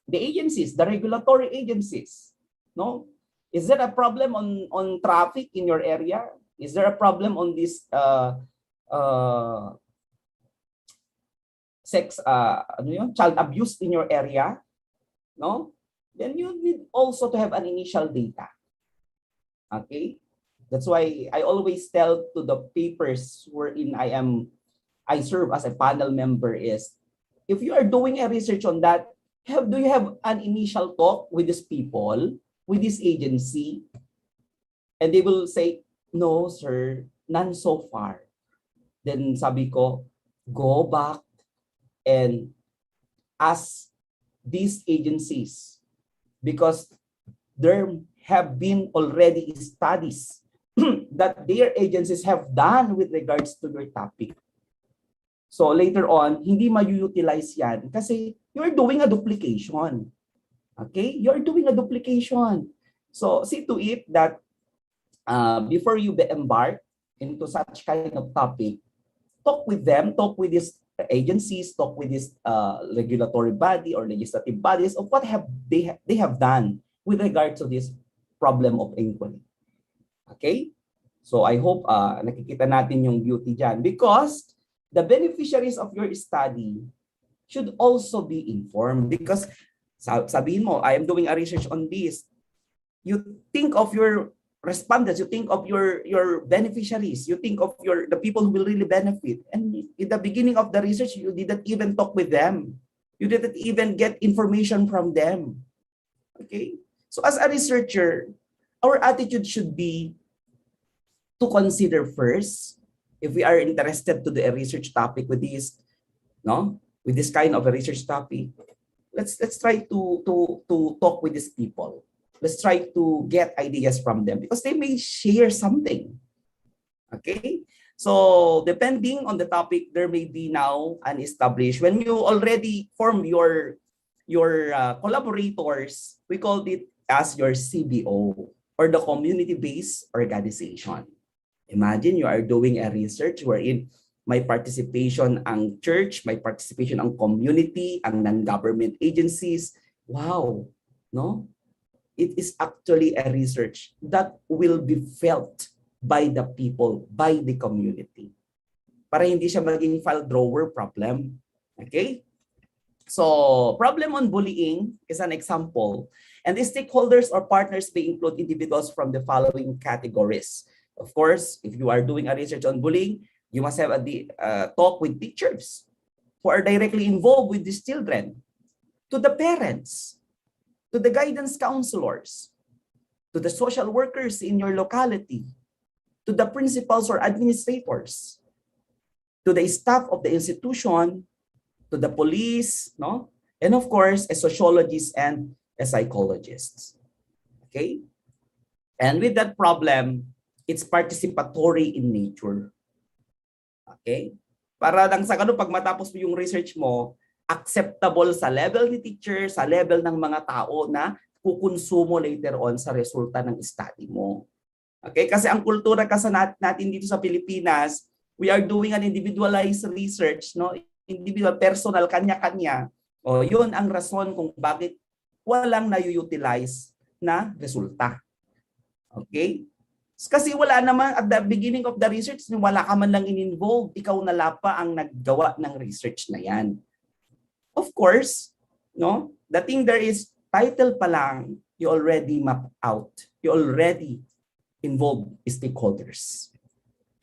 the agencies, the regulatory agencies. No? Is there a problem on traffic in your area? Is there a problem on this child abuse in your area? No? Then you need also to have an initial data. Okay? That's why I always tell to the papers wherein I serve as a panel member is, if you are doing a research on that, do you have an initial talk with these people, with this agency? And they will say, no, sir, none so far. Then sabi ko, go back and ask these agencies, because there have been already studies that their agencies have done with regards to their topic. So later on, hindi ma-utilize yan kasi you're doing a duplication. Okay? You're doing a duplication. So see to it that before you embark into such kind of topic, talk with them, talk with these agencies, talk with this regulatory body or legislative bodies of what have they have done with regard to this problem of inquiry. Okay? So I hope nakikita natin yung beauty dyan, because the beneficiaries of your study should also be informed, because sabihin mo, I am doing a research on this. You think of your respondents, you think of your beneficiaries, you think of the people who will really benefit. And in the beginning of the research, you didn't even talk with them. You didn't even get information from them. Okay? So as a researcher, our attitude should be to consider first, if we are interested to do a research topic with this, with this kind of a research topic, let's try to talk with these people. Let's try to get ideas from them, because they may share something. Okay? So depending on the topic, there may be now an established, when you already form your collaborators, we call it as your CBO, or the community-based organization. Imagine you are doing a research wherein may participation ang church, may participation ang community, ang non-government agencies. Wow, no? It is actually a research that will be felt by the people, by the community. Para hindi siya maging file drawer problem. Okay? So, problem on bullying is an example. And the stakeholders or partners may include individuals from the following categories. Of course, if you are doing a research on bullying, you must have a talk with teachers who are directly involved with these children, to the parents, to the guidance counselors, to the social workers in your locality, to the principals or administrators, to the staff of the institution, to the police, and of course, a sociologist and a psychologist. Okay? And with that problem, it's participatory in nature. Okay? Para lang sa pag matapos mo yung research mo, acceptable sa level ni teacher, sa level ng mga tao na kukonsumo later on sa resulta ng study mo. Okay? Kasi ang kultura kasi natin dito sa Pilipinas, we are doing an individualized research, individual, personal, kanya-kanya. O, yun ang rason kung bakit walang na-utilize na resulta. Okay? Kasi wala naman, at the beginning of the research, wala ka man lang in-involve, ikaw na lapa ang naggawa ng research na yan. Of course, the thing there is, title pa lang, you already map out. You already involve stakeholders.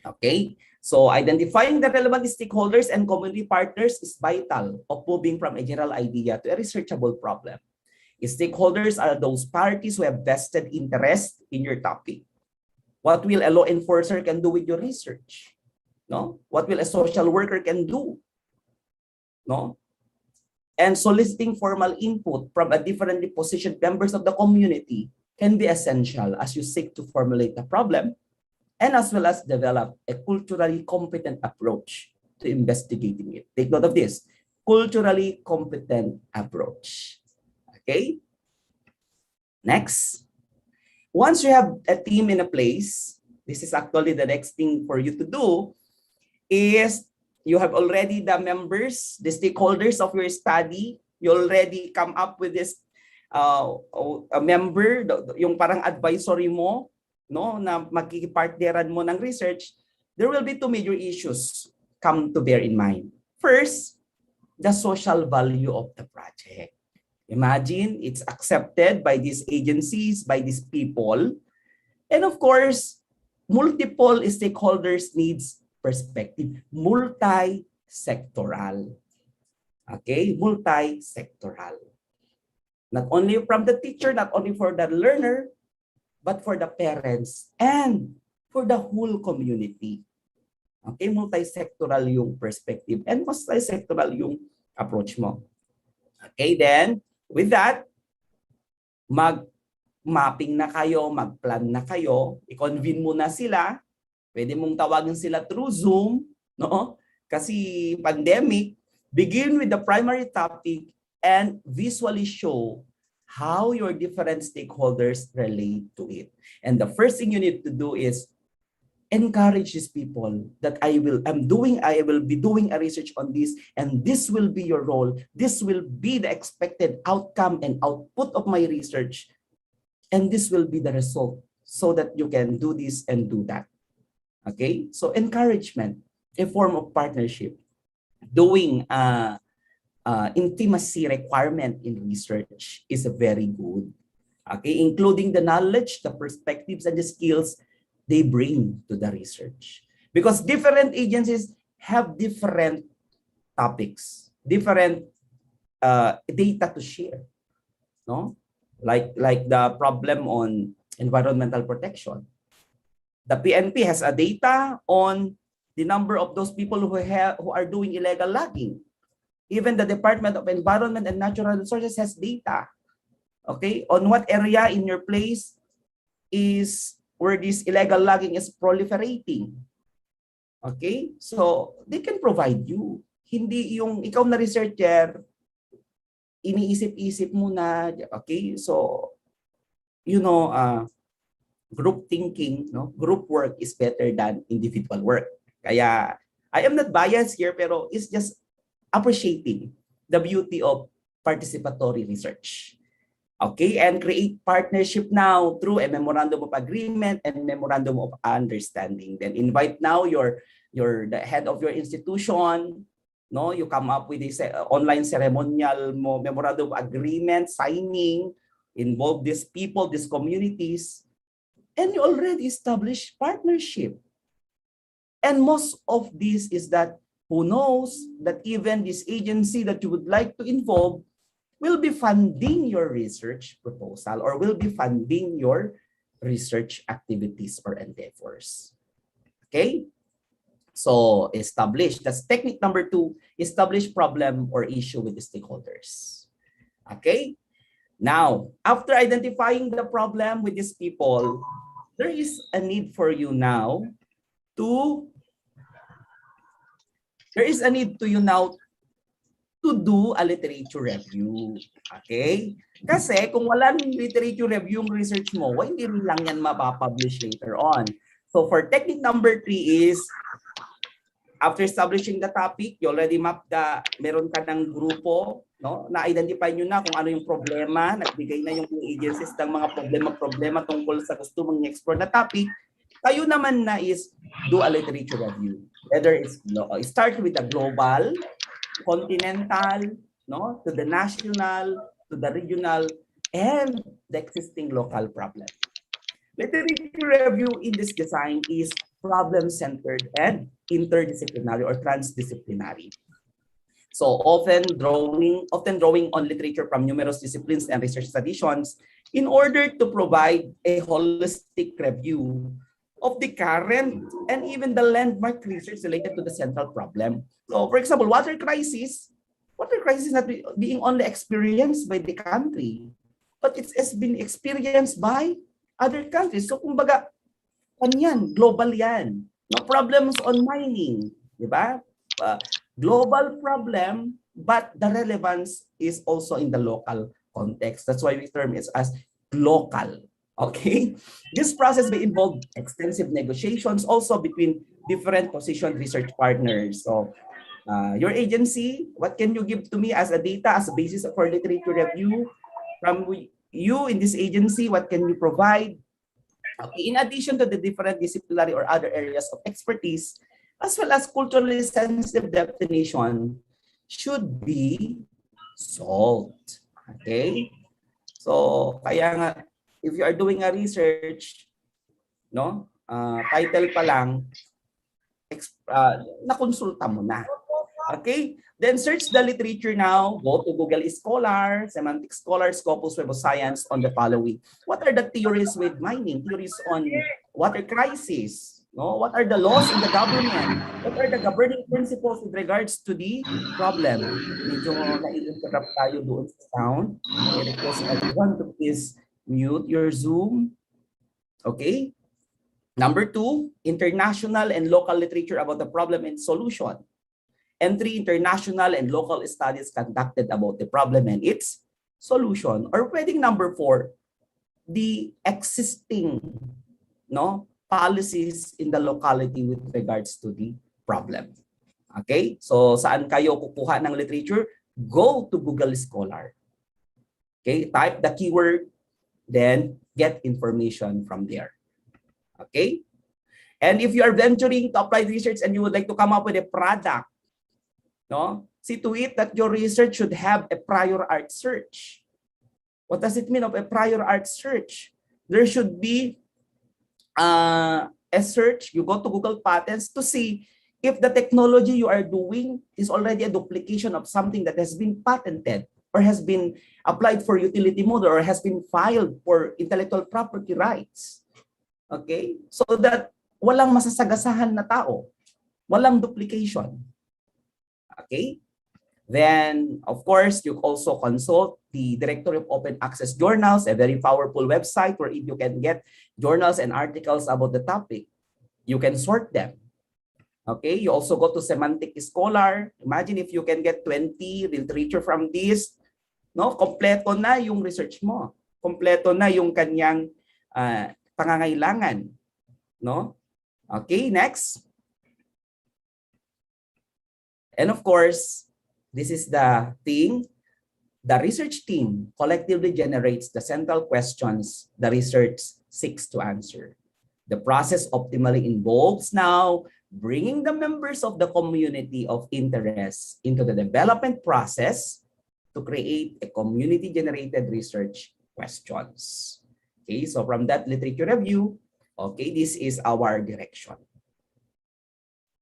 Okay? So identifying the relevant stakeholders and community partners is vital of moving from a general idea to a researchable problem. Stakeholders are those parties who have vested interest in your topic. What will a law enforcer can do with your research? What will a social worker can do? And soliciting formal input from a differently positioned members of the community can be essential as you seek to formulate the problem, and as well as develop a culturally competent approach to investigating it. Take note of this, culturally competent approach. Okay? Next. Once you have a team in a place, this is actually the next thing for you to do, is you have already the members, the stakeholders of your study, you already come up with this a member, yung parang advisory mo, na magkikipartneran mo ng research. There will be two major issues come to bear in mind. First, the social value of the project. Imagine it's accepted by these agencies, by these people. And of course, multiple stakeholders needs perspective. Multi-sectoral. Okay? Multi-sectoral. Not only from the teacher, not only for the learner, but for the parents and for the whole community. Okay, multisectoral yung perspective and multisectoral yung approach mo. Okay, then with that, mag-mapping na kayo, mag-plan na kayo, i-convene mo na sila. Pwede mong tawagin sila through Zoom, no? Kasi pandemic, begin with the primary topic and visually show how your different stakeholders relate to it. And the first thing you need to do is encourage these people that I will be doing a research on this, and this will be your role. This will be the expected outcome and output of my research. And this will be the result so that you can do this and do that. Okay, so encouragement, a form of partnership, doing intimacy requirement in research is very good. Okay, including the knowledge, the perspectives, and the skills they bring to the research. Because different agencies have different topics, different data to share. No, like the problem on environmental protection. The PNP has a data on the number of those people who are doing illegal logging. Even the Department of Environment and Natural Resources has data. Okay, on what area in your place is where this illegal logging is proliferating. Okay, so they can provide you. Hindi yung ikaw na researcher, iniisip-isip mo na, okay, so, you know, group thinking, no? Group work is better than individual work. Kaya, I am not biased here, pero it's just appreciating the beauty of participatory research. Okay, and create partnership now through a memorandum of agreement and memorandum of understanding. Then invite now the head of your institution. No, you come up with a online ceremonial memorandum of agreement signing. Involve these people, these communities, and you already establish partnership. And most of this is that who knows that even this agency that you would like to involve will be funding your research proposal or will be funding your research activities or endeavors. Okay? So establish, that's technique number 2, establish problem or issue with the stakeholders. Okay? Now, after identifying the problem with these people, there is a need for you now to do a literature review. Okay? Kasi kung wala ng literature review yung research mo, hindi rin lang yan mapapublish later on. So for technique number 3 is, after establishing the topic, you already map meron ka ng grupo, no? Na-identify nyo na kung ano yung problema, nagbigay na yung agencies ng mga problema tungkol sa gusto mong explore na topic. Kayo naman na is do a literature review. Whether it's start with the global, continental, no, to the national, to the regional, and the existing local problem. Literature review in this design is problem-centered and interdisciplinary or transdisciplinary. So often drawing on literature from numerous disciplines and research traditions in order to provide a holistic review of the current and even the landmark research related to the central problem. So for example, water crisis not being only experienced by the country, but it has been experienced by other countries. So kumbaga, global yan. No problems on mining, di ba? Global problem, but the relevance is also in the local context. That's why we term it as local. Okay? This process may involve extensive negotiations also between different positioned research partners. So, your agency, what can you give to me as a data, as a basis for literature review? From you in this agency, what can you provide? Okay, in addition to the different disciplinary or other areas of expertise, as well as culturally sensitive definition, should be solved. Okay? So, kaya nga, if you are doing a research, no, title pa lang, nakonsulta mo na. Okay? Then search the literature now. Go to Google Scholar, Semantic Scholar, Scopus Web of Science on the following. What are the theories with mining? Theories on water crisis. No? What are the laws in the government? What are the governing principles with regards to the problem? Medyo nai-interrupt tayo doon sa sound. I request everyone to please mute your Zoom. Okay? Number 2, international and local literature about the problem and solution. And 3, international and local studies conducted about the problem and its solution. Or pwedeng number 4, the existing policies in the locality with regards to the problem. Okay? So saan kayo kukuha ng literature? Go to Google Scholar. Okay? Type the keyword, then get information from there. Okay? And if you are venturing to applied research and you would like to come up with a product, see to it that your research should have a prior art search. What does it mean of a prior art search? There should be a search. You go to Google Patents to see if the technology you are doing is already a duplication of something that has been patented or has been applied for utility model or has been filed for intellectual property rights. Okay? So that walang masasagasahan na tao. Walang duplication. Okay? Then, of course, you also consult the Directory of Open Access Journals, a very powerful website where you can get journals and articles about the topic. You can sort them. Okay, you also go to Semantic Scholar. Imagine if you can get 20 literature from this, kompleto na yung research mo. Kompleto na yung kanyang pangangailangan, Okay, next. And of course, this is the thing. The research team collectively generates the central questions the research seeks to answer. The process optimally involves now bringing the members of the community of interest into the development process to create a community-generated research questions. Okay, so from that literature review, okay, this is our direction.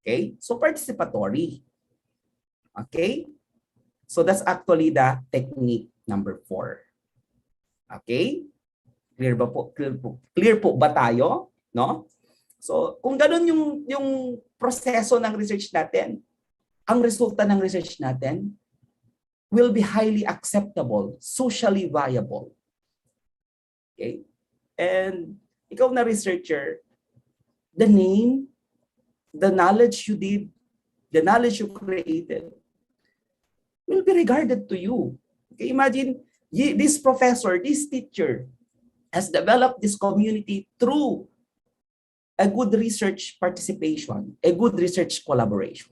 Okay, so participatory. Okay, so that's actually the technique number 4. Okay, clear ba po? Clear po ba tayo? No? So, kung ganun yung proseso ng research natin, ang resulta ng research natin will be highly acceptable, socially viable. Okay? And ikaw na researcher, the name, the knowledge you did, the knowledge you created will be regarded to you. Okay? Imagine this professor, this teacher has developed this community through a good research participation, a good research collaboration.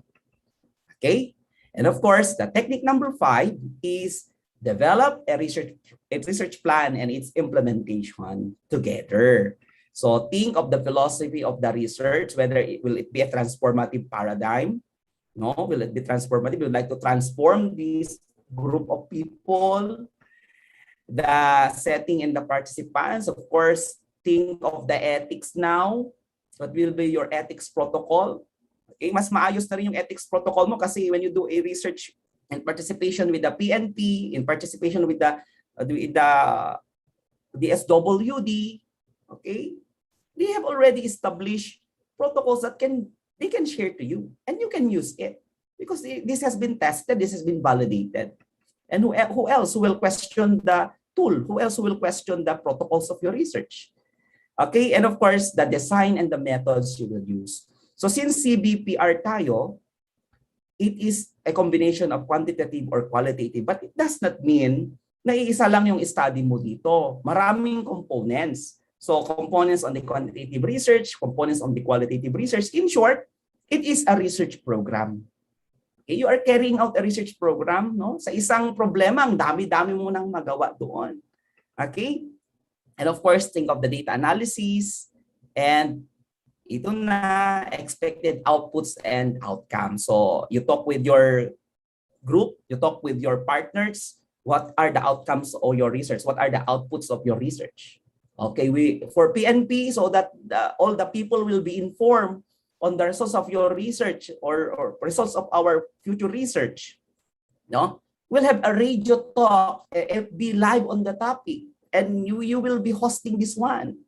Okay? And of course, the technique number 5 is develop a research plan and its implementation together. So think of the philosophy of the research, whether will it be a transformative paradigm? No, will it be transformative? We would like to transform this group of people, the setting and the participants. Of course, think of the ethics now. What will be your ethics protocol? Okay, mas maayos na rin yung ethics protocol mo kasi when you do a research and participation with the PNP, in participation with the SWD, okay, they have already established protocols that they can share to you and you can use it because this has been tested, this has been validated. And who else will question the tool? Who else will question the protocols of your research? Okay, and of course, the design and the methods you will use. So since CBPR tayo, it is a combination of quantitative or qualitative, but it does not mean na iisa lang yung study mo dito. Maraming components. So components on the quantitative research, components on the qualitative research. In short, it is a research program. Okay, you are carrying out a research program, no? Sa isang problema, ang dami-dami mo nang magawa doon. Okay? And of course, think of the data analysis and ito na expected outputs and outcomes. So you talk with your group, you talk with your partners, what are the outcomes of your research? What are the outputs of your research? Okay, for PNP, so that all the people will be informed on the results of your research or results of our future research. No? We'll have a radio talk, FB live on the topic. And you will be hosting this one.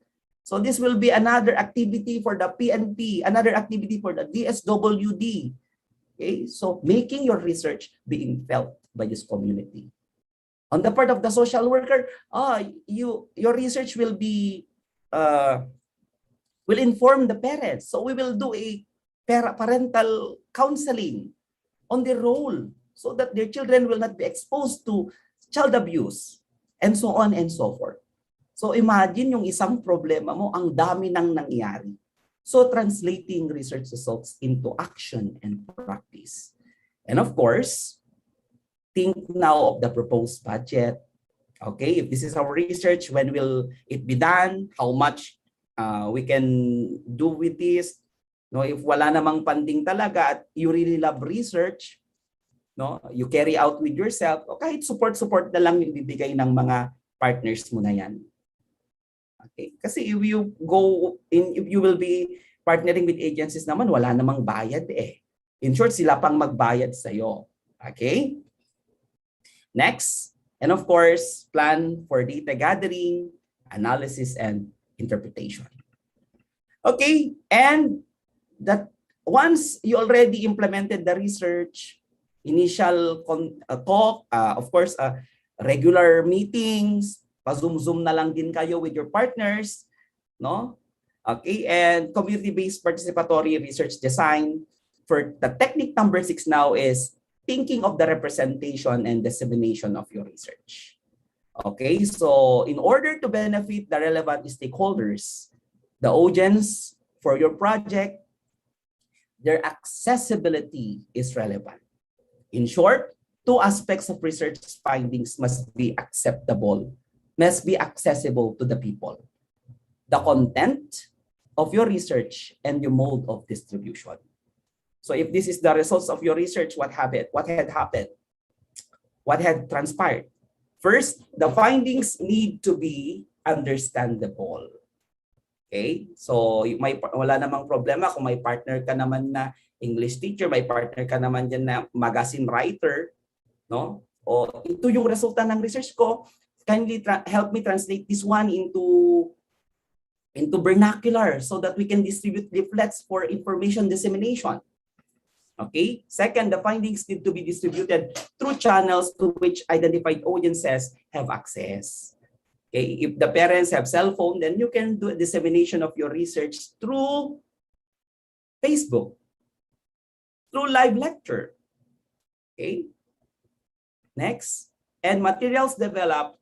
So this will be another activity for the PNP, another activity for the DSWD. Okay, so making your research being felt by this community. On the part of the social worker, your research will be will inform the parents. So we will do a parental counseling on their role so that their children will not be exposed to child abuse and so on and so forth. So imagine yung isang problema mo, ang dami nang nangyari. So translating research results into action and practice. And of course, think now of the proposed budget. Okay, if this is our research, when will it be done? How much we can do with this? No, if wala namang funding talaga at you really love research, no, you carry out with yourself, o kahit support na lang yung bibigay ng mga partners mo na yan. Okay, kasi if you will be partnering with agencies naman, wala namang bayad eh. In short, sila pang magbayad sa'yo. Okay? Next, and of course, plan for data gathering, analysis, and interpretation. Okay, and that once you already implemented the research, initial talk, of course, regular meetings, pa-zoom na lang din kayo with your partners, no? Okay, and community-based participatory research design. For the technique number 6 now is thinking of the representation and dissemination of your research. Okay, so in order to benefit the relevant stakeholders, the audience for your project, their accessibility is relevant. In short, 2 aspects of research findings must be acceptable, must be accessible to the people. The content of your research and the mode of distribution. So if this is the results of your research, what had happened? What had transpired? First, the findings need to be understandable. Okay? So wala namang problema kung may partner ka naman na English teacher, may partner ka naman dyan na magazine writer, no? O ito yung resulta ng research ko, kindly help me translate this one into vernacular so that we can distribute leaflets for information dissemination. Okay. Second, the findings need to be distributed through channels to which identified audiences have access. Okay. If the parents have cell phone, then you can do a dissemination of your research through Facebook, through live lecture. Okay. Next, and materials developed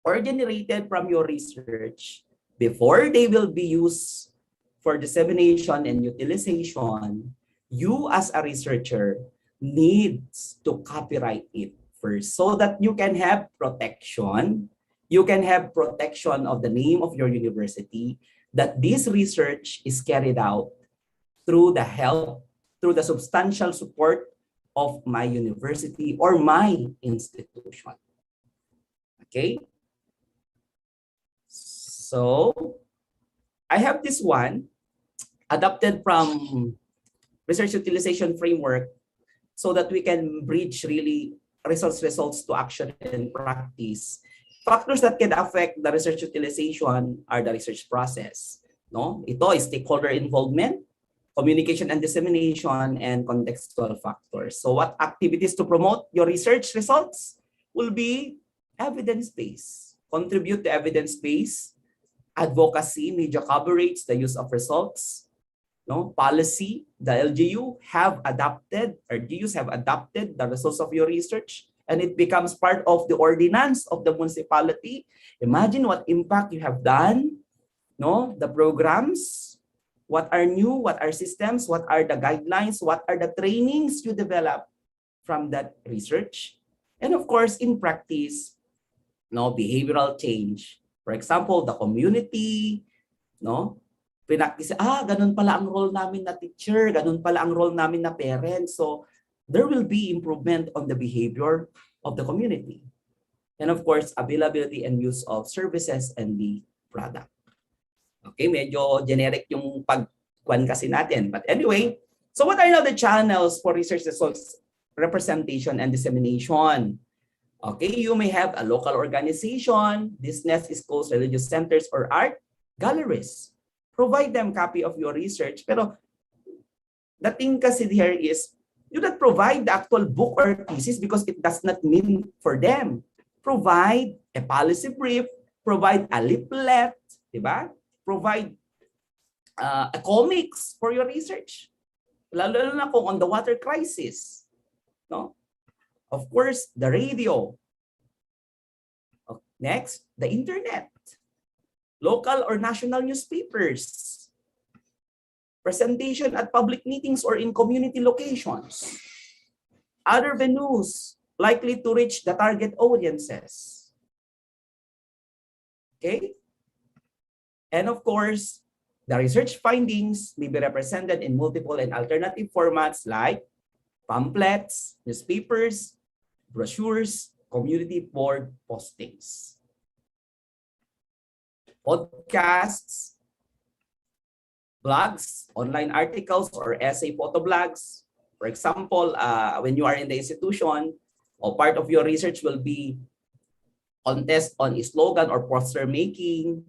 or generated from your research before they will be used for dissemination and utilization, you as a researcher needs to copyright it first so that you can have protection. You can have protection of the name of your university, that this research is carried out through the help, through the substantial support of my university or my institution. Okay? So I have this one adapted from research utilization framework so that we can bridge really results to action and practice. Factors that can affect the research utilization are the research process. No? Ito is stakeholder involvement, communication and dissemination, and contextual factors. So what activities to promote your research results will be evidence-based. Contribute to evidence-based, advocacy, media coverage, the use of results, no policy. The LGU have adapted, or GUs have adapted the results of your research, and it becomes part of the ordinance of the municipality. Imagine what impact you have done, no? The programs, what are new, what are systems, what are the guidelines, what are the trainings you develop from that research, and of course, in practice, no, behavioral change. For example, the community, no? Pinaktis, ganun pala ang role namin na teacher, ganun pala ang role namin na parents. So there will be improvement on the behavior of the community. And of course, availability and use of services and the product. Okay, medyo generic yung pagkuhan kasi natin. But anyway, so what are now the channels for research results representation and dissemination? Okay, you may have a local organization, business, schools, religious centers, or art galleries. Provide them copy of your research. Pero the thing kasi here is, do not provide the actual book or thesis because it does not mean for them. Provide a policy brief, provide a leaflet, diba? Provide a comics for your research. Lalo na kung on the water crisis. No? Of course, the radio. Next, the internet. Local or national newspapers. Presentation at public meetings or in community locations. Other venues likely to reach the target audiences. Okay? And of course, the research findings may be represented in multiple and alternative formats like pamphlets, newspapers, brochures, community board postings, podcasts, blogs, online articles, or essay photo blogs. For example, when you are in the institution, or part of your research will be contest on a slogan or poster making,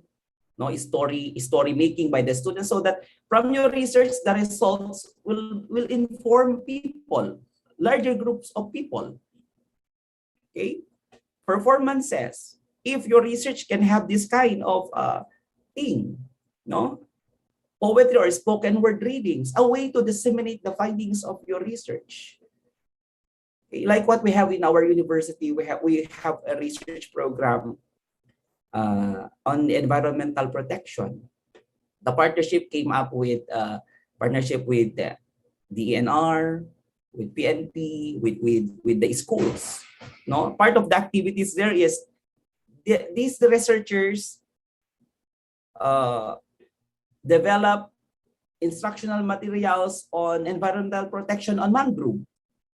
no story making by the students, so that from your research, the results will inform people, larger groups of people. Okay, performances. If your research can have this kind of thing, no, poetry or spoken word readings, a way to disseminate the findings of your research. Okay, like what we have in our university, we have a research program on environmental protection. The partnership came up with partnership with the ENR, with PNP, with the schools. No, part of the activities there is these researchers develop instructional materials on environmental protection on mangrove.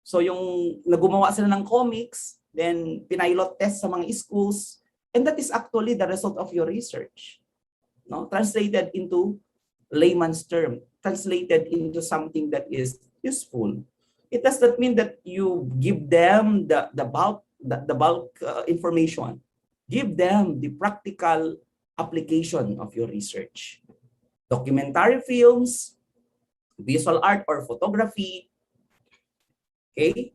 So yung nagumawa sila ng comics, then pinilot test sa mga schools, and that is actually the result of your research. No, translated into layman's term, translated into something that is useful. It does not mean that you give them the bulk information. Give them the practical application of your research. Documentary films, visual art or photography. Okay?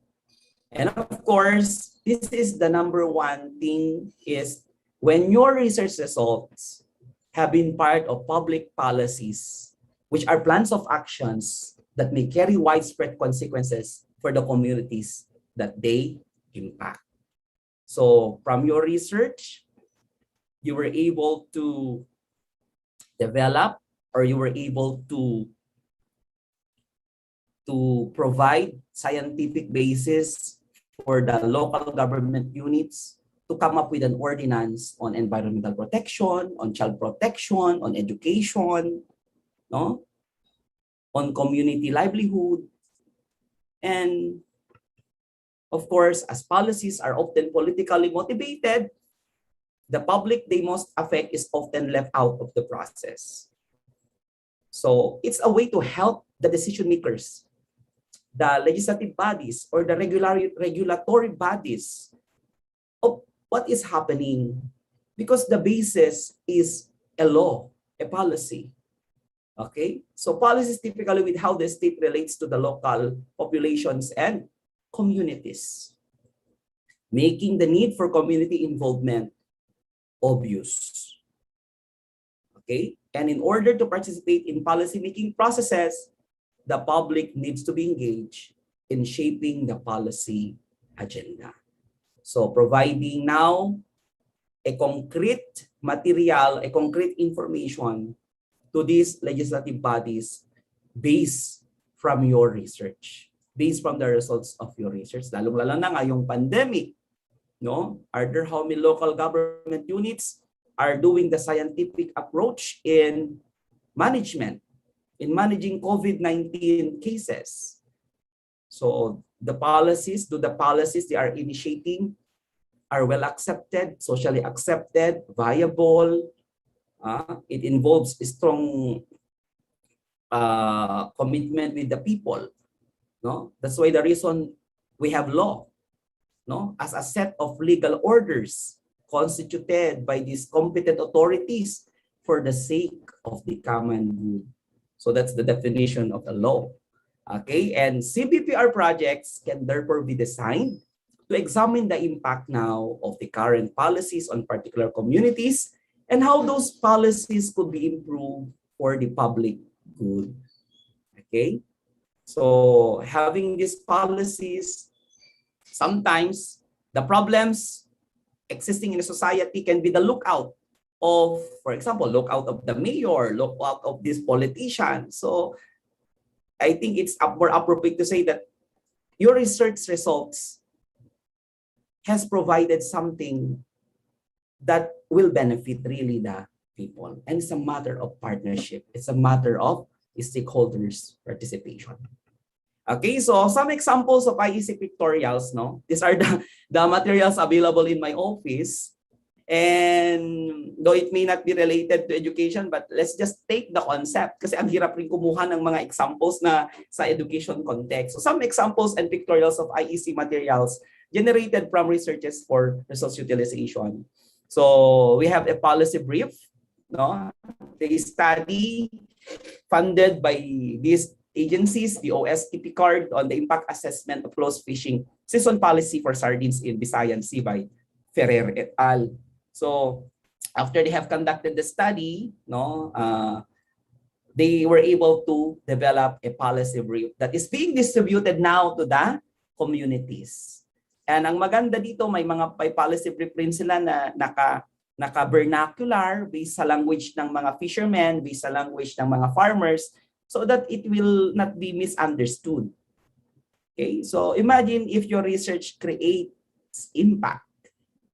And of course, this is the number one thing is when your research results have been part of public policies, which are plans of actions that may carry widespread consequences for the communities that they impact. So from your research, you were able to develop or you were able to provide scientific basis for the local government units to come up with an ordinance on environmental protection, on child protection, on education, no? On community livelihood. And of course, as policies are often politically motivated, the public they most affect is often left out of the process. So it's a way to help the decision makers, the legislative bodies or the regulatory bodies of what is happening, because the basis is a law, a policy. Okay, so policies typically with how the state relates to the local populations and communities, making the need for community involvement obvious. Okay, and in order to participate in policy-making processes, the public needs to be engaged in shaping the policy agenda. So providing now a concrete material, a concrete information to these legislative bodies based from your research, based from the results of your research. Lalong-lalo na ngayong pandemic, no? Are there how many local government units are doing the scientific approach in management, in managing COVID-19 cases? So the policies they are initiating are well accepted, socially accepted, viable. It involves a strong commitment with the people. No, that's why the reason we have law, no, as a set of legal orders constituted by these competent authorities for the sake of the common good. So that's the definition of a law. Okay, and CBPR projects can therefore be designed to examine the impact now of the current policies on particular communities and how those policies could be improved for the public good. Okay, so having these policies, sometimes the problems existing in the society can be the lookout of, for example, lookout of the mayor, lookout of this politician. So I think it's more appropriate to say that your research results has provided something that will benefit really the people. And it's a matter of partnership. It's a matter of stakeholders' participation. Okay, so some examples of IEC pictorials, no? These are the materials available in my office. And though it may not be related to education, but let's just take the concept kasi ang hirap rin kumuha ng mga examples na sa education context. So some examples and pictorials of IEC materials generated from researches for resource utilization. So we have a policy brief, no? The study funded by these agencies, the OSTP card on the impact assessment of close fishing season policy for sardines in Visayan Sea by Ferrer et al. So after they have conducted the study, no, they were able to develop a policy brief that is being distributed now to the communities. And ang maganda dito, may policy brief rin sila na naka-vernacular based sa language ng mga fishermen, based sa language ng mga farmers, so that it will not be misunderstood. Okay, so imagine if your research creates impact,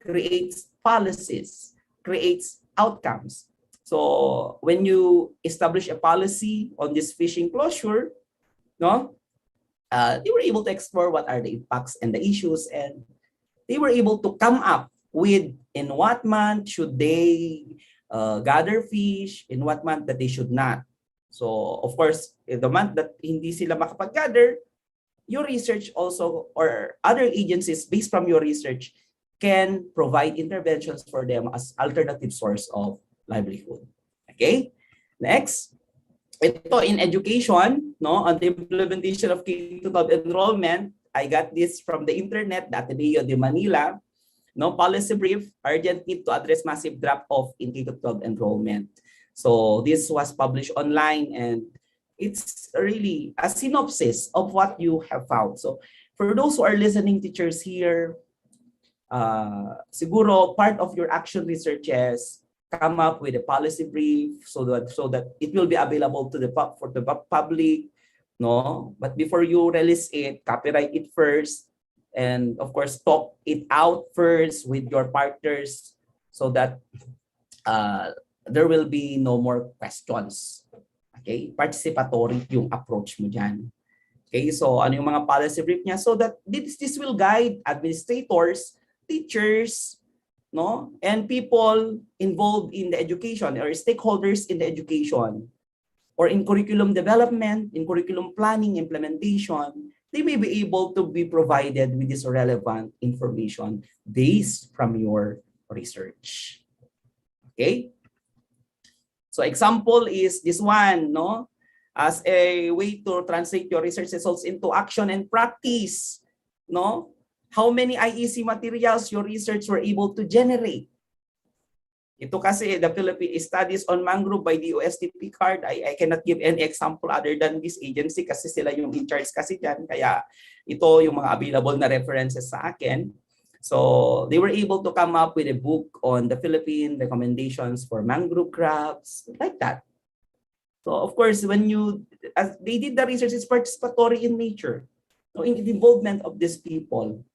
creates policies, creates outcomes. So when you establish a policy on this fishing closure, no, they were able to explore what are the impacts and the issues, and they were able to come up with in what month should they gather fish, in what month that they should not. So of course, in the month that hindi sila makapag-gather, your research also or other agencies based from your research can provide interventions for them as alternative source of livelihood. Okay, next. Ito in education, no, on the implementation of K-12 enrollment, I got this from the internet, the Ateneo de Manila, no, policy brief, urgent need to address massive drop-off in K-12 enrollment. So this was published online and it's really a synopsis of what you have found. So for those who are listening, teachers here, siguro part of your action researches, come up with a policy brief so that it will be available to the public, no? But before you release it, copyright it first, and of course talk it out first with your partners so that there will be no more questions. Okay, participatory yung approach mo dyan. Okay, so ano yung mga policy brief niya so that this will guide administrators, teachers, no, and people involved in the education or stakeholders in the education or in curriculum development, in curriculum planning, implementation. They may be able to be provided with this relevant information based from your research. Okay? So example is this one, no? As a way to translate your research results into action and practice, no? How many IEC materials your research were able to generate? Ito kasi the Philippine studies on mangrove by the OSTP card. I cannot give any example other than this agency kasi sila yung in charge kasi dyan. Kaya ito yung mga available na references sa akin. So they were able to come up with a book on the Philippine recommendations for mangrove crabs, like that. So of course, when as they did the research, it's participatory in nature, so in the involvement of these people.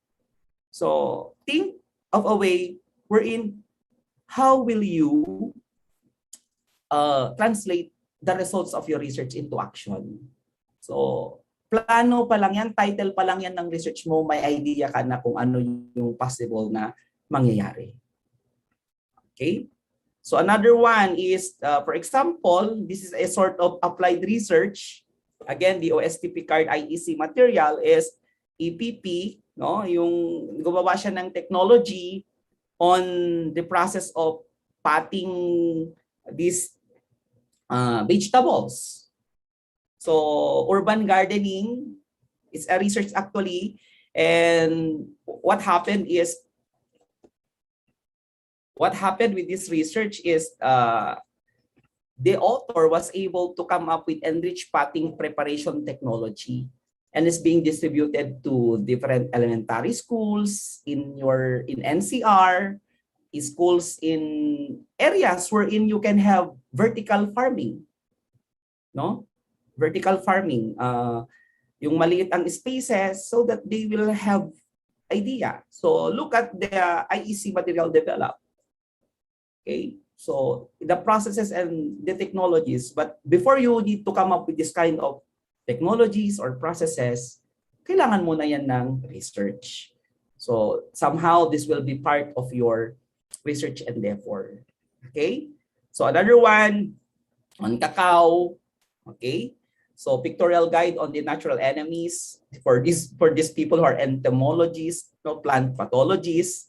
So think of a way wherein how will you translate the results of your research into action? So plano pa lang yan, title pa lang yan ng research mo, may idea ka na kung ano yung possible na mangyayari. Okay? So another one is, for example, this is a sort of applied research. Again, the OSTP card IEC material is EPP, no? Yung gumawa siya ng technology on the process of potting these vegetables. So urban gardening is a research actually, and what happened with this research is the author was able to come up with enriched potting preparation technology, and is being distributed to different elementary schools in NCR, schools in areas wherein you can have vertical farming, no? Vertical farming, yung maliit ang spaces so that they will have idea. So look at the IEC material developed. Okay, so the processes and the technologies, but before you need to come up with this kind of technologies or processes, kailangan mo na yan ng research. So somehow this will be part of your research endeavor. Okay, so another one on cacao. Okay, so pictorial guide on the natural enemies for these people who are entomologists, no, plant pathologists.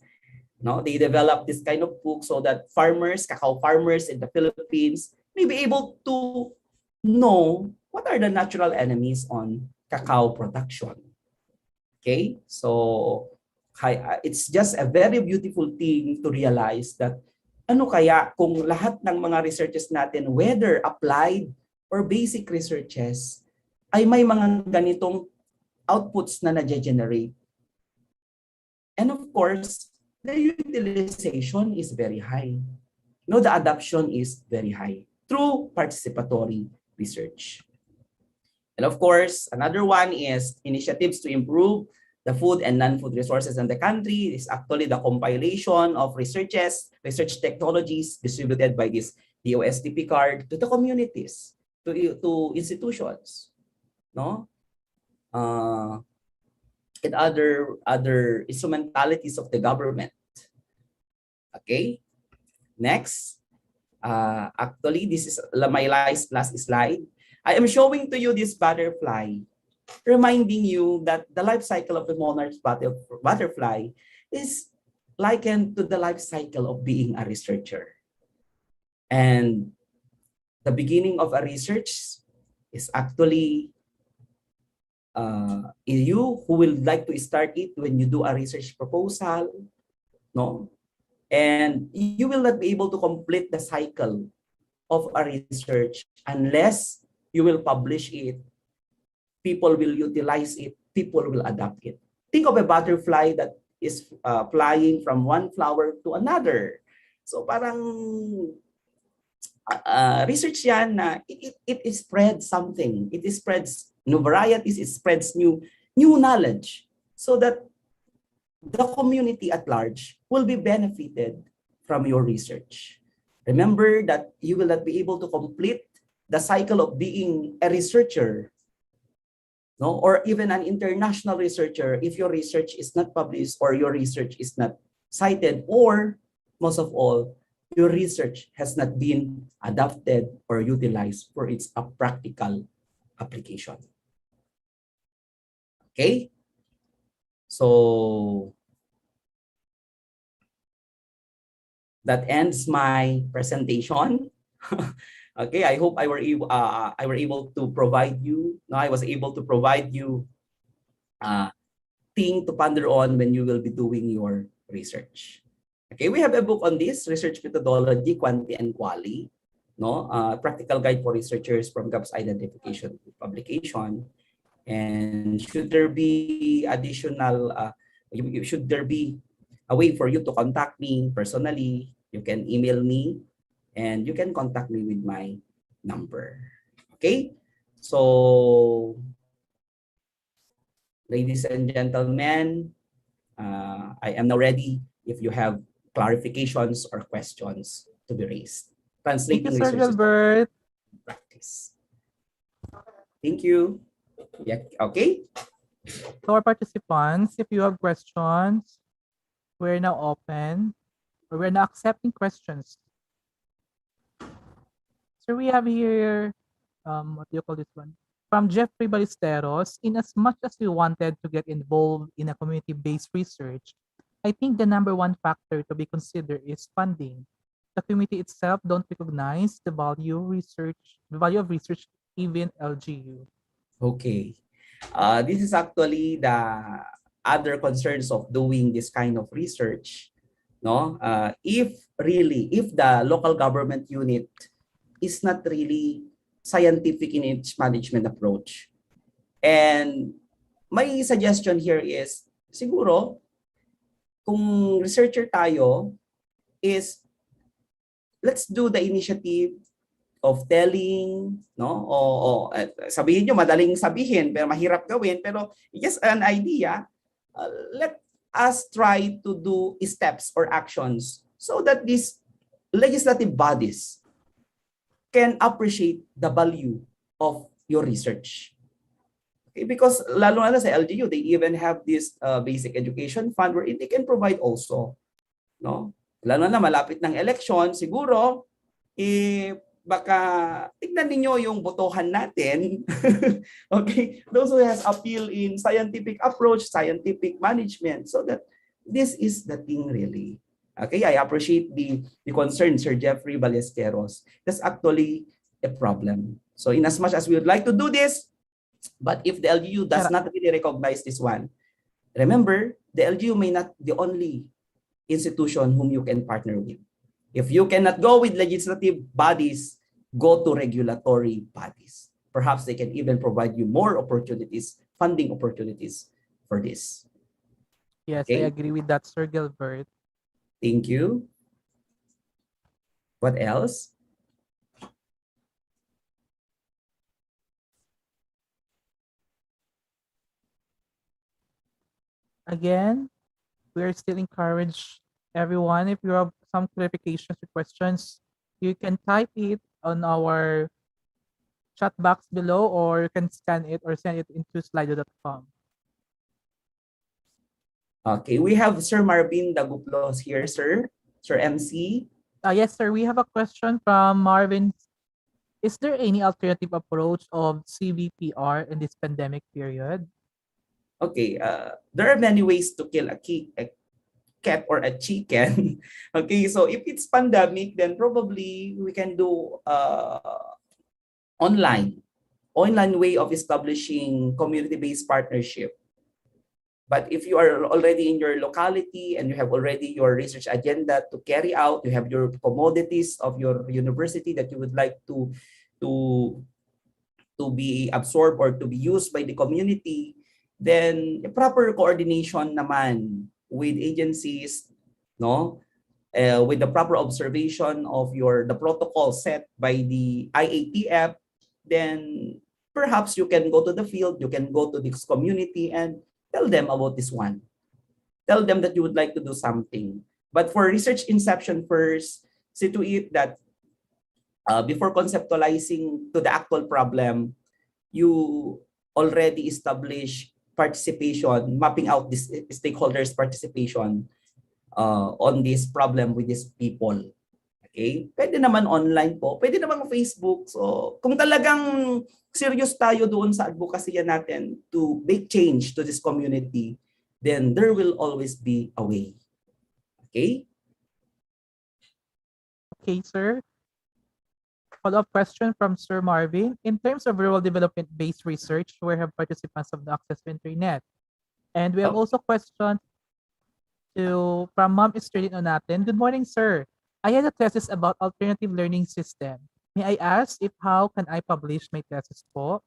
No, they develop this kind of book so that cacao farmers in the Philippines may be able to know what are the natural enemies on cacao production. Okay, so it's just a very beautiful thing to realize that ano kaya kung lahat ng mga researches natin, whether applied or basic researches, ay may mga ganitong outputs na na-generate. And of course, the utilization is very high. No, the adoption is very high through participatory research. And of course, another one is initiatives to improve the food and non-food resources in the country. Is actually the compilation of research technologies distributed by this DOSTP card to the communities, to institutions, no? And other instrumentalities of the government. Okay, next. Actually, this is my last slide. I am showing to you this butterfly, reminding you that the life cycle of the monarch butterfly is likened to the life cycle of being a researcher. And the beginning of a research is actually you who will like to start it when you do a research proposal, no? And you will not be able to complete the cycle of a research unless you will publish it, people will utilize it, people will adapt it. Think of a butterfly that is flying from one flower to another. So parang research yan na it spreads something. It spreads new varieties, it spreads new knowledge so that the community at large will be benefited from your research. Remember that you will not be able to complete the cycle of being a researcher, no, or even an international researcher if your research is not published or your research is not cited, or most of all, your research has not been adapted or utilized for its practical application. Okay, so that ends my presentation. Okay, I hope I were able to provide you. No, I was able to provide you thing to ponder on when you will be doing your research. Okay, we have a book on this, research methodology, quantity and quality. No, practical guide for researchers from gaps identification to publication. And should there be additional, should there be a way for you to contact me personally, you can email me and you can contact me with my number. Okay, so ladies and gentlemen, I am now ready if you have clarifications or questions to be raised. Thank you, Translating Sir research Gilbert. practice. Thank you. Yeah, okay. To our participants, if you have questions, we're now open, or we're now accepting questions. So we have here, what do you call this one? From Jeffrey Ballesteros, in as much as we wanted to get involved in a community-based research, I think the number one factor to be considered is funding. the community itself don't recognize the value of research, even LGU. Okay. This is actually the other concerns of doing this kind of research. No, if the local government unit is not really scientific in its management approach, and my suggestion here is siguro kung researcher tayo is let's do the initiative of telling, no? Sabihin nyo, madaling sabihin, pero mahirap gawin, pero just an idea, let us try to do steps or actions so that these legislative bodies can appreciate the value of your research. Okay, because lalo na sa LGU, they even have this basic education fund where they can provide also. No? Lalo na malapit ng election, siguro, baka tignan ninyo yung botohan natin. Okay, those who has appeal in scientific approach, scientific management, so that this is the thing really. Okay, I appreciate the concern, Sir Jeffrey Ballesteros. That's actually a problem. So in as much as we would like to do this, but if the LGU does not really recognize this one, remember, the LGU may not the only institution whom you can partner with. If you cannot go with legislative bodies, go to regulatory bodies. Perhaps they can even provide you more opportunities, funding opportunities for this. Yes, Okay. I agree with that, Sir Gilbert. Thank you. What else? Again, we are still encourage everyone, if you have some clarifications or questions, you can type it on our chat box below, or you can scan it or send it into slido.com. Okay, we have Sir Marvin Daguplos here, sir. Sir MC. Yes, sir. We have a question from Marvin. Is there any alternative approach of CVPR in this pandemic period? Okay, there are many ways to kill a cat or a chicken. Okay, so if it's pandemic, then probably we can do online way of establishing community-based partnership. But if you are already in your locality and you have already your research agenda to carry out, you have your commodities of your university that you would like to be absorbed or to be used by the community, then proper coordination naman with agencies, no? With the proper observation of the protocol set by the IATF, then perhaps you can go to the field, you can go to this community and tell them about this one. Tell them that you would like to do something. But for research inception first, see to it that before conceptualizing to the actual problem, you already establish participation, mapping out this stakeholders' participation on this problem with these people. Okay? Pwede naman online po, pwede naman Facebook. So kung talagang serious tayo doon sa advocacy natin to make change to this community, then there will always be a way. Okay? Okay, sir. Follow-up question from Sir Marvin. In terms of rural development-based research, where have participants of the access to internet? And we have also questions from Ma'am Esterlin Onaten. Good morning, sir. I had a thesis about alternative learning system. May I ask how can I publish my thesis po?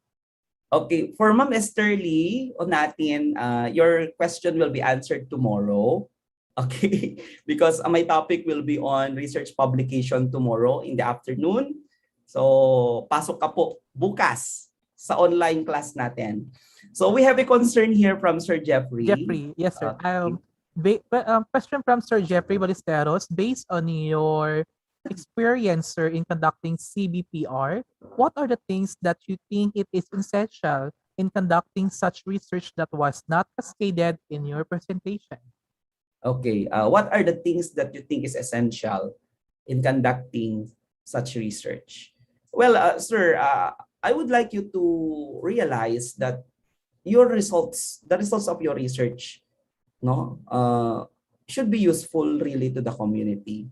Okay, for Ma'am Esterly Onatin, your question will be answered tomorrow. Okay, because my topic will be on research publication tomorrow in the afternoon. So, pasok ka po bukas sa online class natin. So, we have a concern here from Sir Jeffrey. Jeffrey, yes, sir. Question from Sir Jeffrey Ballesteros. Based on your experience, sir, in conducting CBPR, what are the things that you think it is essential in conducting such research that was not cascaded in your presentation? Okay, what are the things that you think is essential in conducting such research? Well, sir, I would like you to realize that your results, the results of your research, no, should be useful really to the community.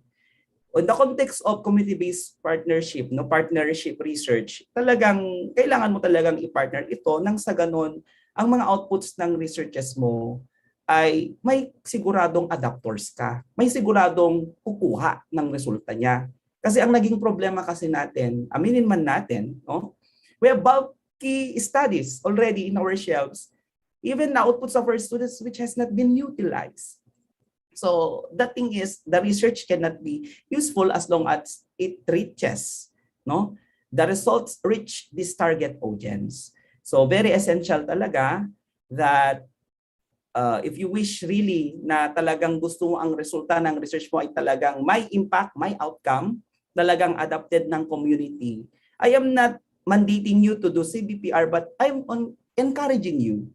in the context of community-based partnership, no, partnership research, talagang kailangan mo talagang i-partner ito nang sa ganun ang mga outputs ng researches mo ay may siguradong adapters ka. May siguradong kukuha ng resulta niya. Kasi ang naging problema kasi natin, aminin man natin, no? We have bulky studies already in our shelves, even the outputs of our students which has not been utilized. So the thing is, the research cannot be useful as long as it reaches, no? The results reach this target audience. So very essential talaga that if you wish really na talagang gusto mo ang resulta ng research mo ay talagang may impact, may outcome, talagang adapted ng community. I am not mandating you to do CBPR, but I'm encouraging you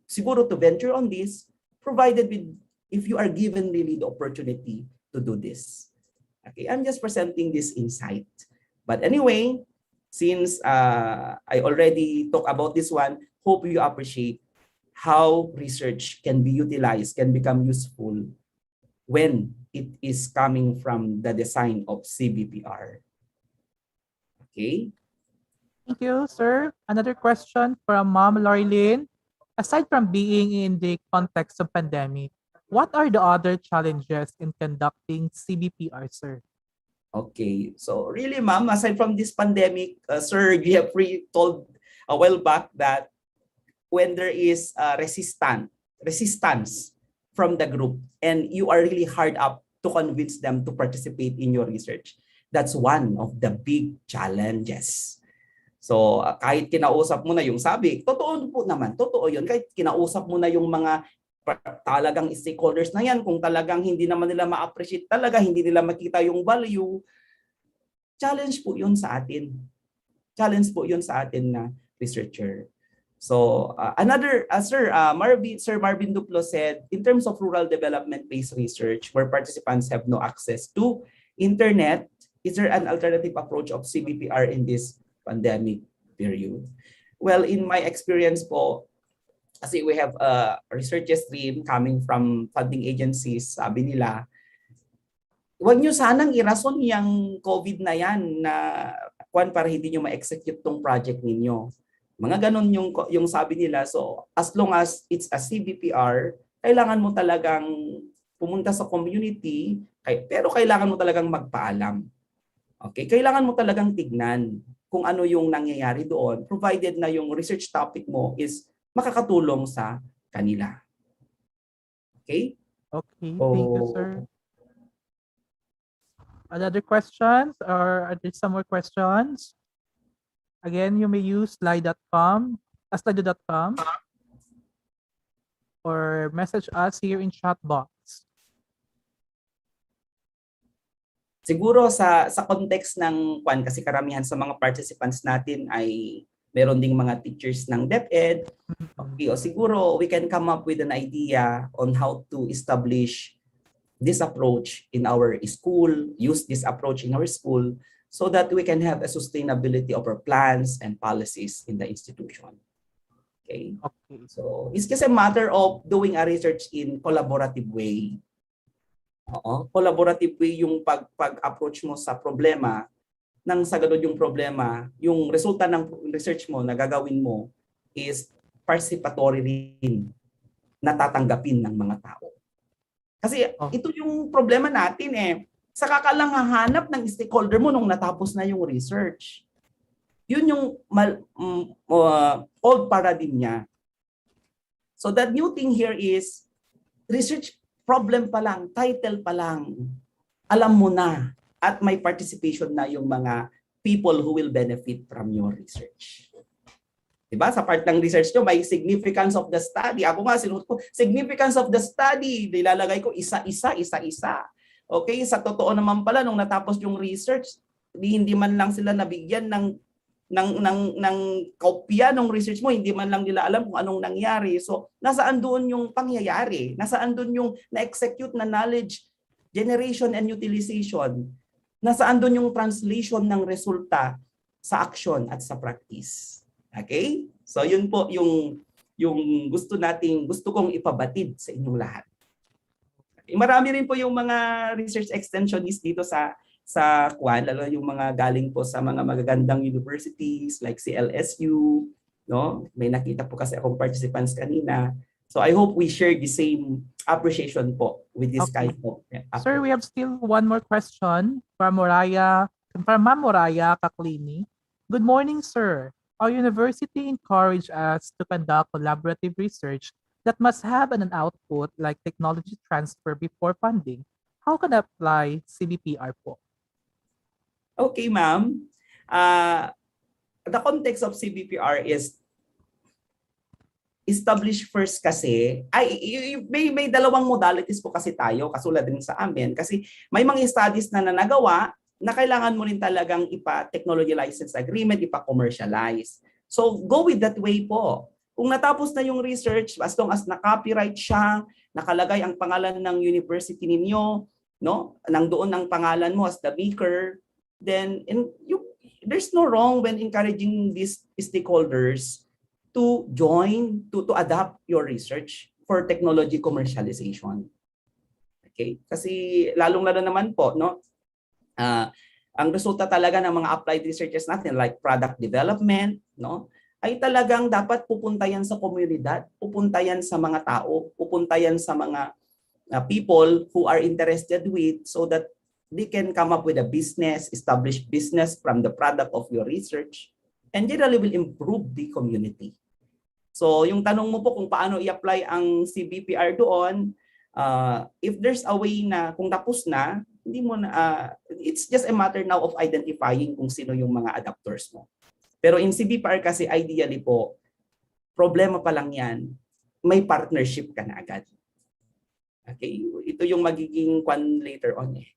siguro to venture on this, provided with if you are given really the opportunity to do this. Okay, I'm just presenting this insight. But anyway, since I already talked about this one, hope you appreciate how research can be utilized, can become useful when it is coming from the design of CBPR. Okay. Thank you, sir. Another question from Ma'am Lorilyn. Aside from being in the context of pandemic, what are the other challenges in conducting CBPR, sir? Okay. So really, ma'am, aside from this pandemic, sir, you have told a while back that when there is resistance from the group and you are really hard up to convince them to participate in your research, that's one of the big challenges. So kahit kinausap mo na yung sabi, totoo po naman, totoo yun. Kahit kinausap mo na yung mga talagang stakeholders na yan, kung talagang hindi naman nila ma-appreciate talaga, hindi nila makita yung value, challenge po yun sa atin. Challenge po yun sa atin na researcher. So Sir Marvin Duplo said, in terms of rural development-based research where participants have no access to internet, is there an alternative approach of CBPR in this pandemic period? Well, in my experience po, kasi we have a research stream coming from funding agencies, sabi nila, huwag nyo sanang irason yung COVID na yan na para hindi nyo ma-execute tong project ninyo. Mga ganun yung sabi nila. So as long as it's a CBPR, kailangan mo talagang pumunta sa community, pero kailangan mo talagang magpaalam. Okay? Kailangan mo talagang tignan kung ano yung nangyayari doon, provided na yung research topic mo is makakatulong sa kanila. Okay? Okay, thank you, sir. Another questions or are there some more questions? Again, you may use slide.com or message us here in chat box. Siguro sa context ng kasi karamihan sa mga participants natin ay meron ding mga teachers ng DepEd. Okay, o siguro we can come up with an idea on how to establish this approach in our school, use this approach in our school so that we can have a sustainability of our plans and policies in the institution. Okay? Okay. So it's just a matter of doing a research in collaborative way. Collaborative way yung pag-approach mo sa problema, nang sa ganun yung problema, yung resulta ng research mo na gagawin mo is participatory rin, natatanggapin ng mga tao. Kasi ito yung problema natin saka ka lang hahanap ng stakeholder mo nung natapos na yung research. Yun yung old paradigm niya. So the new thing here is research problem pa lang, title pa lang, alam mo na at may participation na yung mga people who will benefit from your research. Diba? Sa part ng research nyo, may significance of the study. Ako nga, sinuot ko, significance of the study. Nilalagay ko isa-isa. Okay, sa totoo naman pala, nung natapos yung research, hindi man lang sila nabigyan ng kopya ng research mo, hindi man lang nila alam kung anong nangyari. So, nasaan doon yung pangyayari? Nasaan doon yung na-execute na knowledge generation and utilization? Nasaan doon yung translation ng resulta sa action at sa practice? Okay? So yun po yung gusto kong ipabatid sa inyong lahat. Okay, marami rin po yung mga research extensionists dito sa sa Kwan, lalo yung mga galing po sa mga magagandang universities like si LSU, no? May nakita po kasi akong participants kanina. So I hope we share the same appreciation po with this Okay. kind of Sir, we approach. have still one more question from Ma'am Moraya Kaklini. Good morning, sir. Our university encouraged us to conduct collaborative research that must have an output like technology transfer before funding. How can I apply CBPR po? Okay, ma'am. The context of CBPR is establish first kasi, may dalawang modalities po kasi tayo, kasulad din sa amin. Kasi may mga studies na nanagawa na kailangan mo rin talagang ipa-technology license agreement, ipa-commercialize. So go with that way po. Kung natapos na yung research, as long as na-copyright siya, nakalagay ang pangalan ng university ninyo, no? Nang doon ang pangalan mo as the maker, then there's no wrong when encouraging these stakeholders to join, to adapt your research for technology commercialization. Okay? Kasi lalong-lalo naman po, no? Ang resulta talaga ng mga applied researchers natin like product development, no? Ay talagang dapat pupunta yan sa komunidad, pupunta yan sa mga tao, pupunta yan sa mga people who are interested with so that they can come up with a business, establish business from the product of your research, and generally will improve the community. So yung tanong mo po kung paano i-apply ang CBPR doon, if there's a way na kung tapos na, hindi mo na, it's just a matter now of identifying kung sino yung mga adapters mo. Pero in CBPR kasi ideally po, problema pa lang yan, may partnership ka na agad. Okay, ito yung magiging later on eh.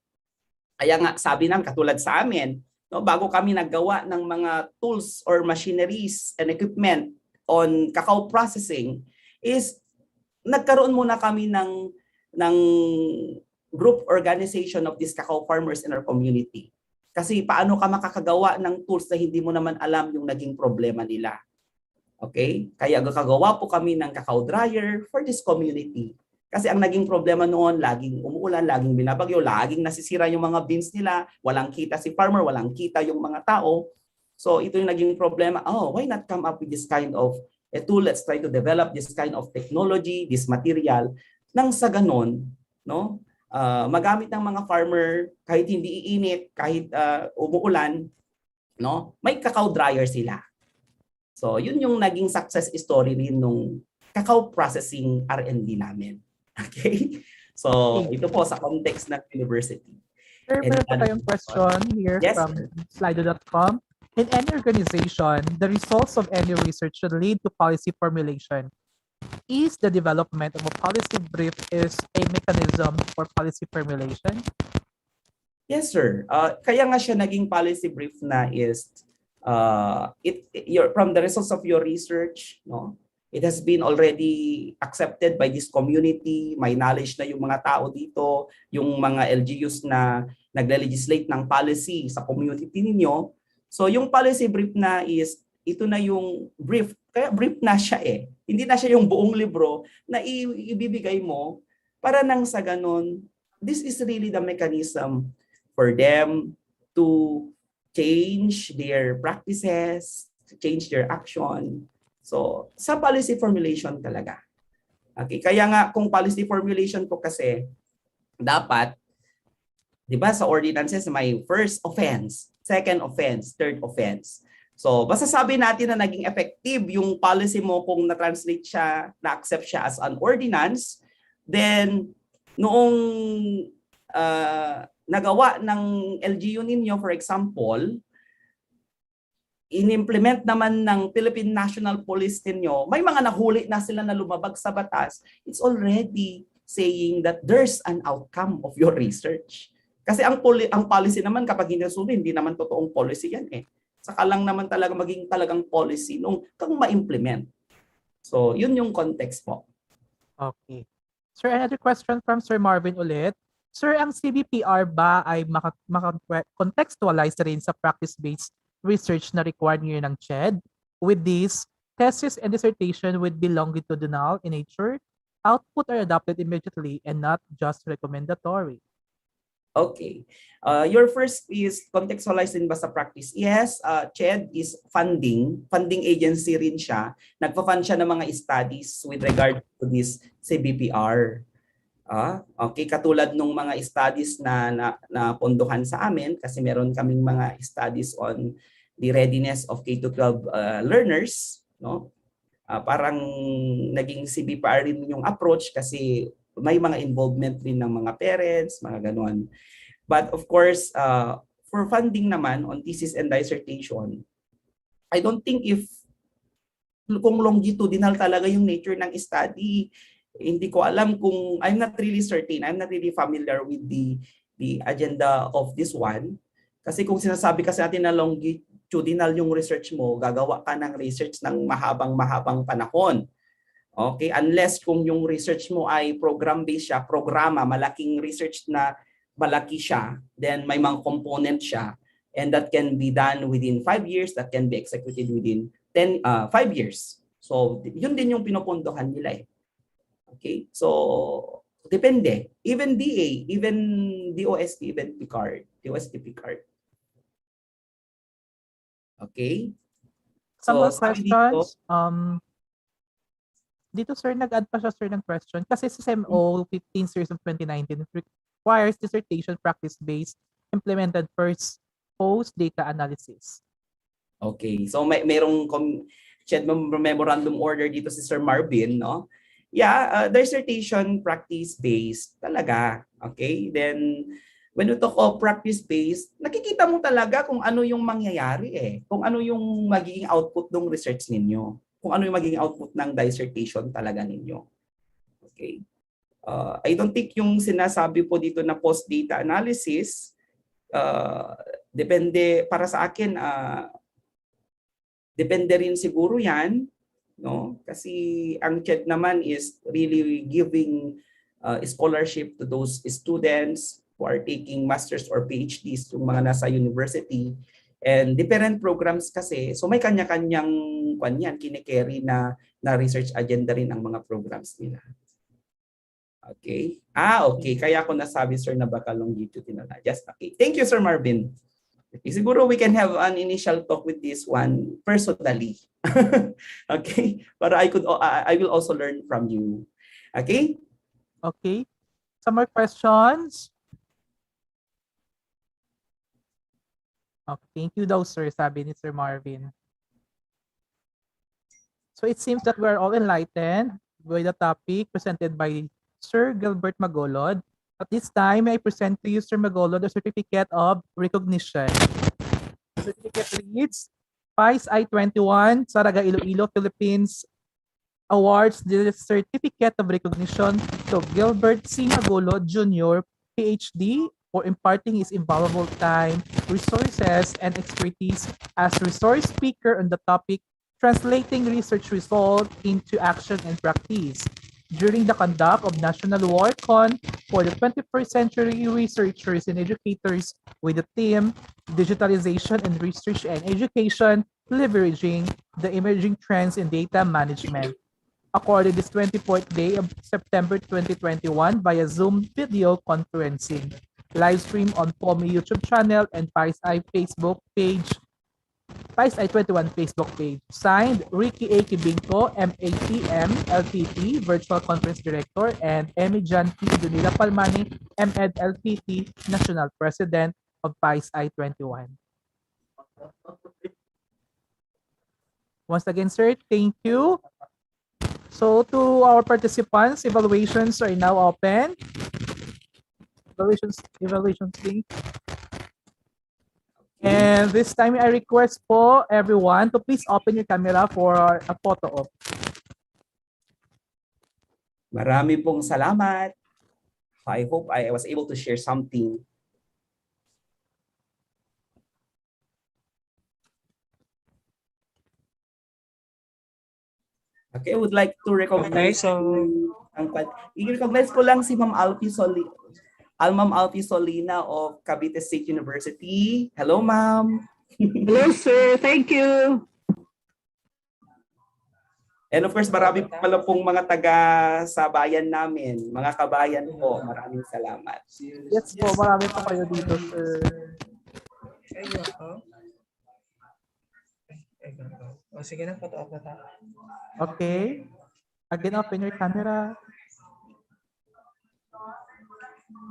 Kaya nga sabi namin, katulad sa amin, no, bago kami naggawa ng mga tools or machineries and equipment on cacao processing, is nagkaroon muna kami ng group organization of these cacao farmers in our community. Kasi paano ka makakagawa ng tools na hindi mo naman alam yung naging problema nila. Okay? Kaya gagawa po kami ng cacao dryer for this community. Kasi ang naging problema noon, laging umuulan, laging binabagyo, laging nasisira yung mga beans nila, walang kita si farmer, walang kita yung mga tao. So ito yung naging problema. Oh, why not come up with this kind of a tool? Let's try to develop this kind of technology, this material. Nang sa ganon, no? Magamit ng mga farmer kahit hindi iinit, kahit umuulan, no? May cacao dryer sila. So yun yung naging success story rin nung cacao processing R&D namin. Okay? So ito po sa context ng university. Sir, meron pa tayong question here Yes, from sir. slido.com. In any organization, the results of any research should lead to policy formulation. Is the development of a policy brief is a mechanism for policy formulation? Yes, sir. Kaya nga siya naging policy brief na is from the results of your research, no? It has been already accepted by this community. May knowledge na yung mga tao dito, yung mga LGUs na nagle-legislate ng policy sa community ninyo. So yung policy brief na is, ito na yung brief. Kaya brief na siya eh. Hindi na siya yung buong libro na ibibigay mo para nang sa ganun, this is really the mechanism for them to change their practices, to change their action. So, sa policy formulation talaga. Okay, kaya nga kung policy formulation po kasi dapat 'di ba sa ordinances may first offense, second offense, third offense. So, basta sabi natin na naging effective yung policy mo kung na-translate siya, na-accept siya as an ordinance, then noong nagawa ng LGU ninyo, for example, in-implement naman ng Philippine National Police ninyo, may mga nahuli na sila na lumabag sa batas, it's already saying that there's an outcome of your research. Kasi ang policy naman kapag hindi nasunod, hindi naman totoong policy yan eh. Saka lang naman talaga maging talagang policy nung kung ma-implement. So, yun yung context po. Okay. Sir, another question from Sir Marvin ulit. Sir, ang CBPR ba ay maka-contextualize rin sa practice-based research na required ngayon ng CHED? With this, thesis and dissertation would be longitudinal in nature. Output are adopted immediately and not just recommendatory. Okay. Your first is contextualized din ba sa practice? Yes, CHED is funding agency rin siya. Nagpa-fund siya ng mga studies with regard to this CBPR. Okay, katulad nung mga studies na pondohan sa amin kasi meron kaming mga studies on the readiness of K-12 learners, no? Parang naging CBPR rin yung approach kasi may mga involvement rin ng mga parents, mga ganon. But of course, for funding naman on thesis and dissertation, I don't think kung longitudinal talaga yung nature ng study, hindi ko alam kung, I'm not really certain, I'm not really familiar with the agenda of this one. Kasi kung sinasabi kasi natin na longitudinal yung research mo, gagawa ka ng research ng mahabang panahon. Okay, unless kung yung research mo ay program-based siya, malaking research na malaki siya, then may mga component siya, and that can be done within 5 years, that can be executed within 5 years. So, yun din yung pinopondohan nila eh. Okay, so depende. Even DA, even DOST, even PCARD, DOST, PCARD. Okay. Some So, more sabi dito, questions. Dito sir, nag-add pa siya sir ng question. Kasi sa SEMO 15 series of 2019 requires dissertation practice-based implemented first post-data analysis. okay. So merong memorandum order dito si Sir Marvin, no? Yeah, dissertation practice-based talaga. Okay? Then when we talk of practice-based, nakikita mo talaga kung ano yung mangyayari eh. Kung ano yung magiging output ng research ninyo. Kung ano yung magiging output ng dissertation talaga ninyo. Okay? I don't think yung sinasabi po dito na post-data analysis, depende para sa akin, depende rin siguro yan, no? Kasi ang CHED naman is really giving scholarship to those students who are taking masters or PhDs, yung mga nasa university. And different programs kasi, so may kanya-kanyang kinikerry na research agenda rin ang mga programs nila. Okay. Okay. Kaya ako nasabi, sir, na baka longitudinal na. Just okay. Thank you, Sir Marvin. Okay. Siguro we can have an initial talk with this one personally. Okay. But I will also learn from you. Okay. Okay. Some more questions? Okay. Thank you daw, sir, sabi ni Sir Marvin. So it seems that we're all enlightened by the topic presented by Sir Gilbert Magolod. At this time, I present to you, Sir Magolod, the Certificate of Recognition. The certificate reads, PICE I-21, Saraga, Iloilo, Philippines, awards the Certificate of Recognition to Gilbert C. Magolod Jr., PhD, for imparting his invaluable time, resources, and expertise as resource speaker on the topic translating research results into action and practice during the conduct of National Workon for the 21st Century Researchers and Educators with the theme Digitalization and Research and Education, Leveraging the Emerging Trends in Data Management. Accorded this 24th day of September 2021 via Zoom video conferencing, live stream on POMI YouTube channel and PICE Facebook page, PICE I-21 Facebook page. Signed, Ricky A. Kibingko, MATM, LPT, Virtual Conference Director, and Emmy John P. Dunila Palmani, MEd LPT, National President of PICE I-21. Once again, sir, thank you. So to our participants, evaluations are now open. Evaluations link. And this time, I request po everyone to please open your camera for a photo op. Marami pong salamat. I hope I was able to share something. Okay, I would like to recognize i-recognize ko lang si Ma'am Alfie Solina of Cavite State University. Hello, ma'am. Hello, sir. Thank you. And of course, marami pa pala pong mga taga sa bayan namin, mga kabayan po. Maraming salamat. Yes po, marami po kayo dito, sir. O sige na, photo up na tayo. Okay. Again, open your camera.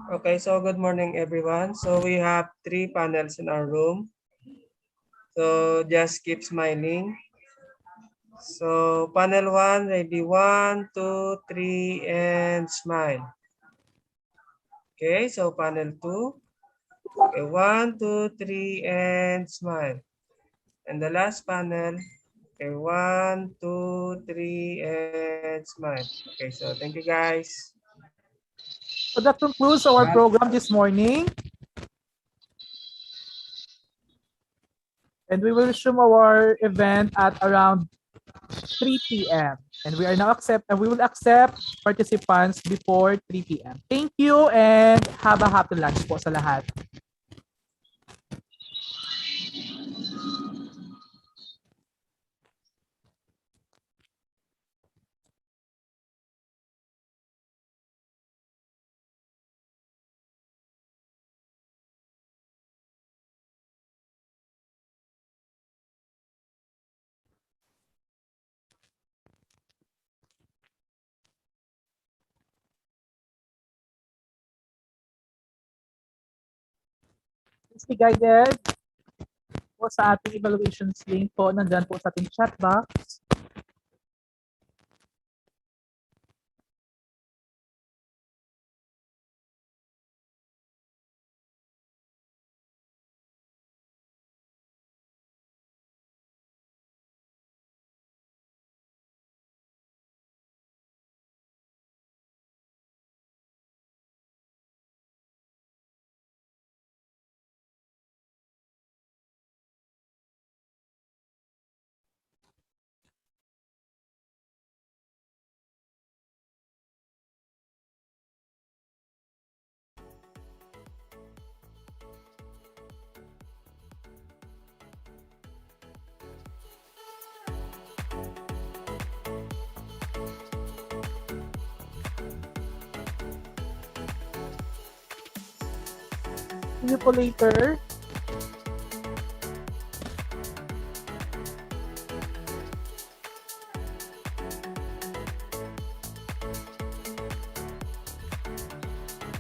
Okay, so good morning everyone. So we have 3 panels in our room. So just keep smiling. So panel 1, ready, 1, 2, 3, and smile. Okay, so panel 2. Okay, 1, 2, 3, and smile. And the last panel, okay, 1, 2, 3, and smile. Okay, so thank you guys. So that concludes our program this morning. And we will resume our event at around 3 p.m. And we will accept participants before 3 p.m. Thank you and have a happy lunch po sa lahat. Please be guided po sa ating evaluations link po. Nandyan po sa ating chat box. See you po later.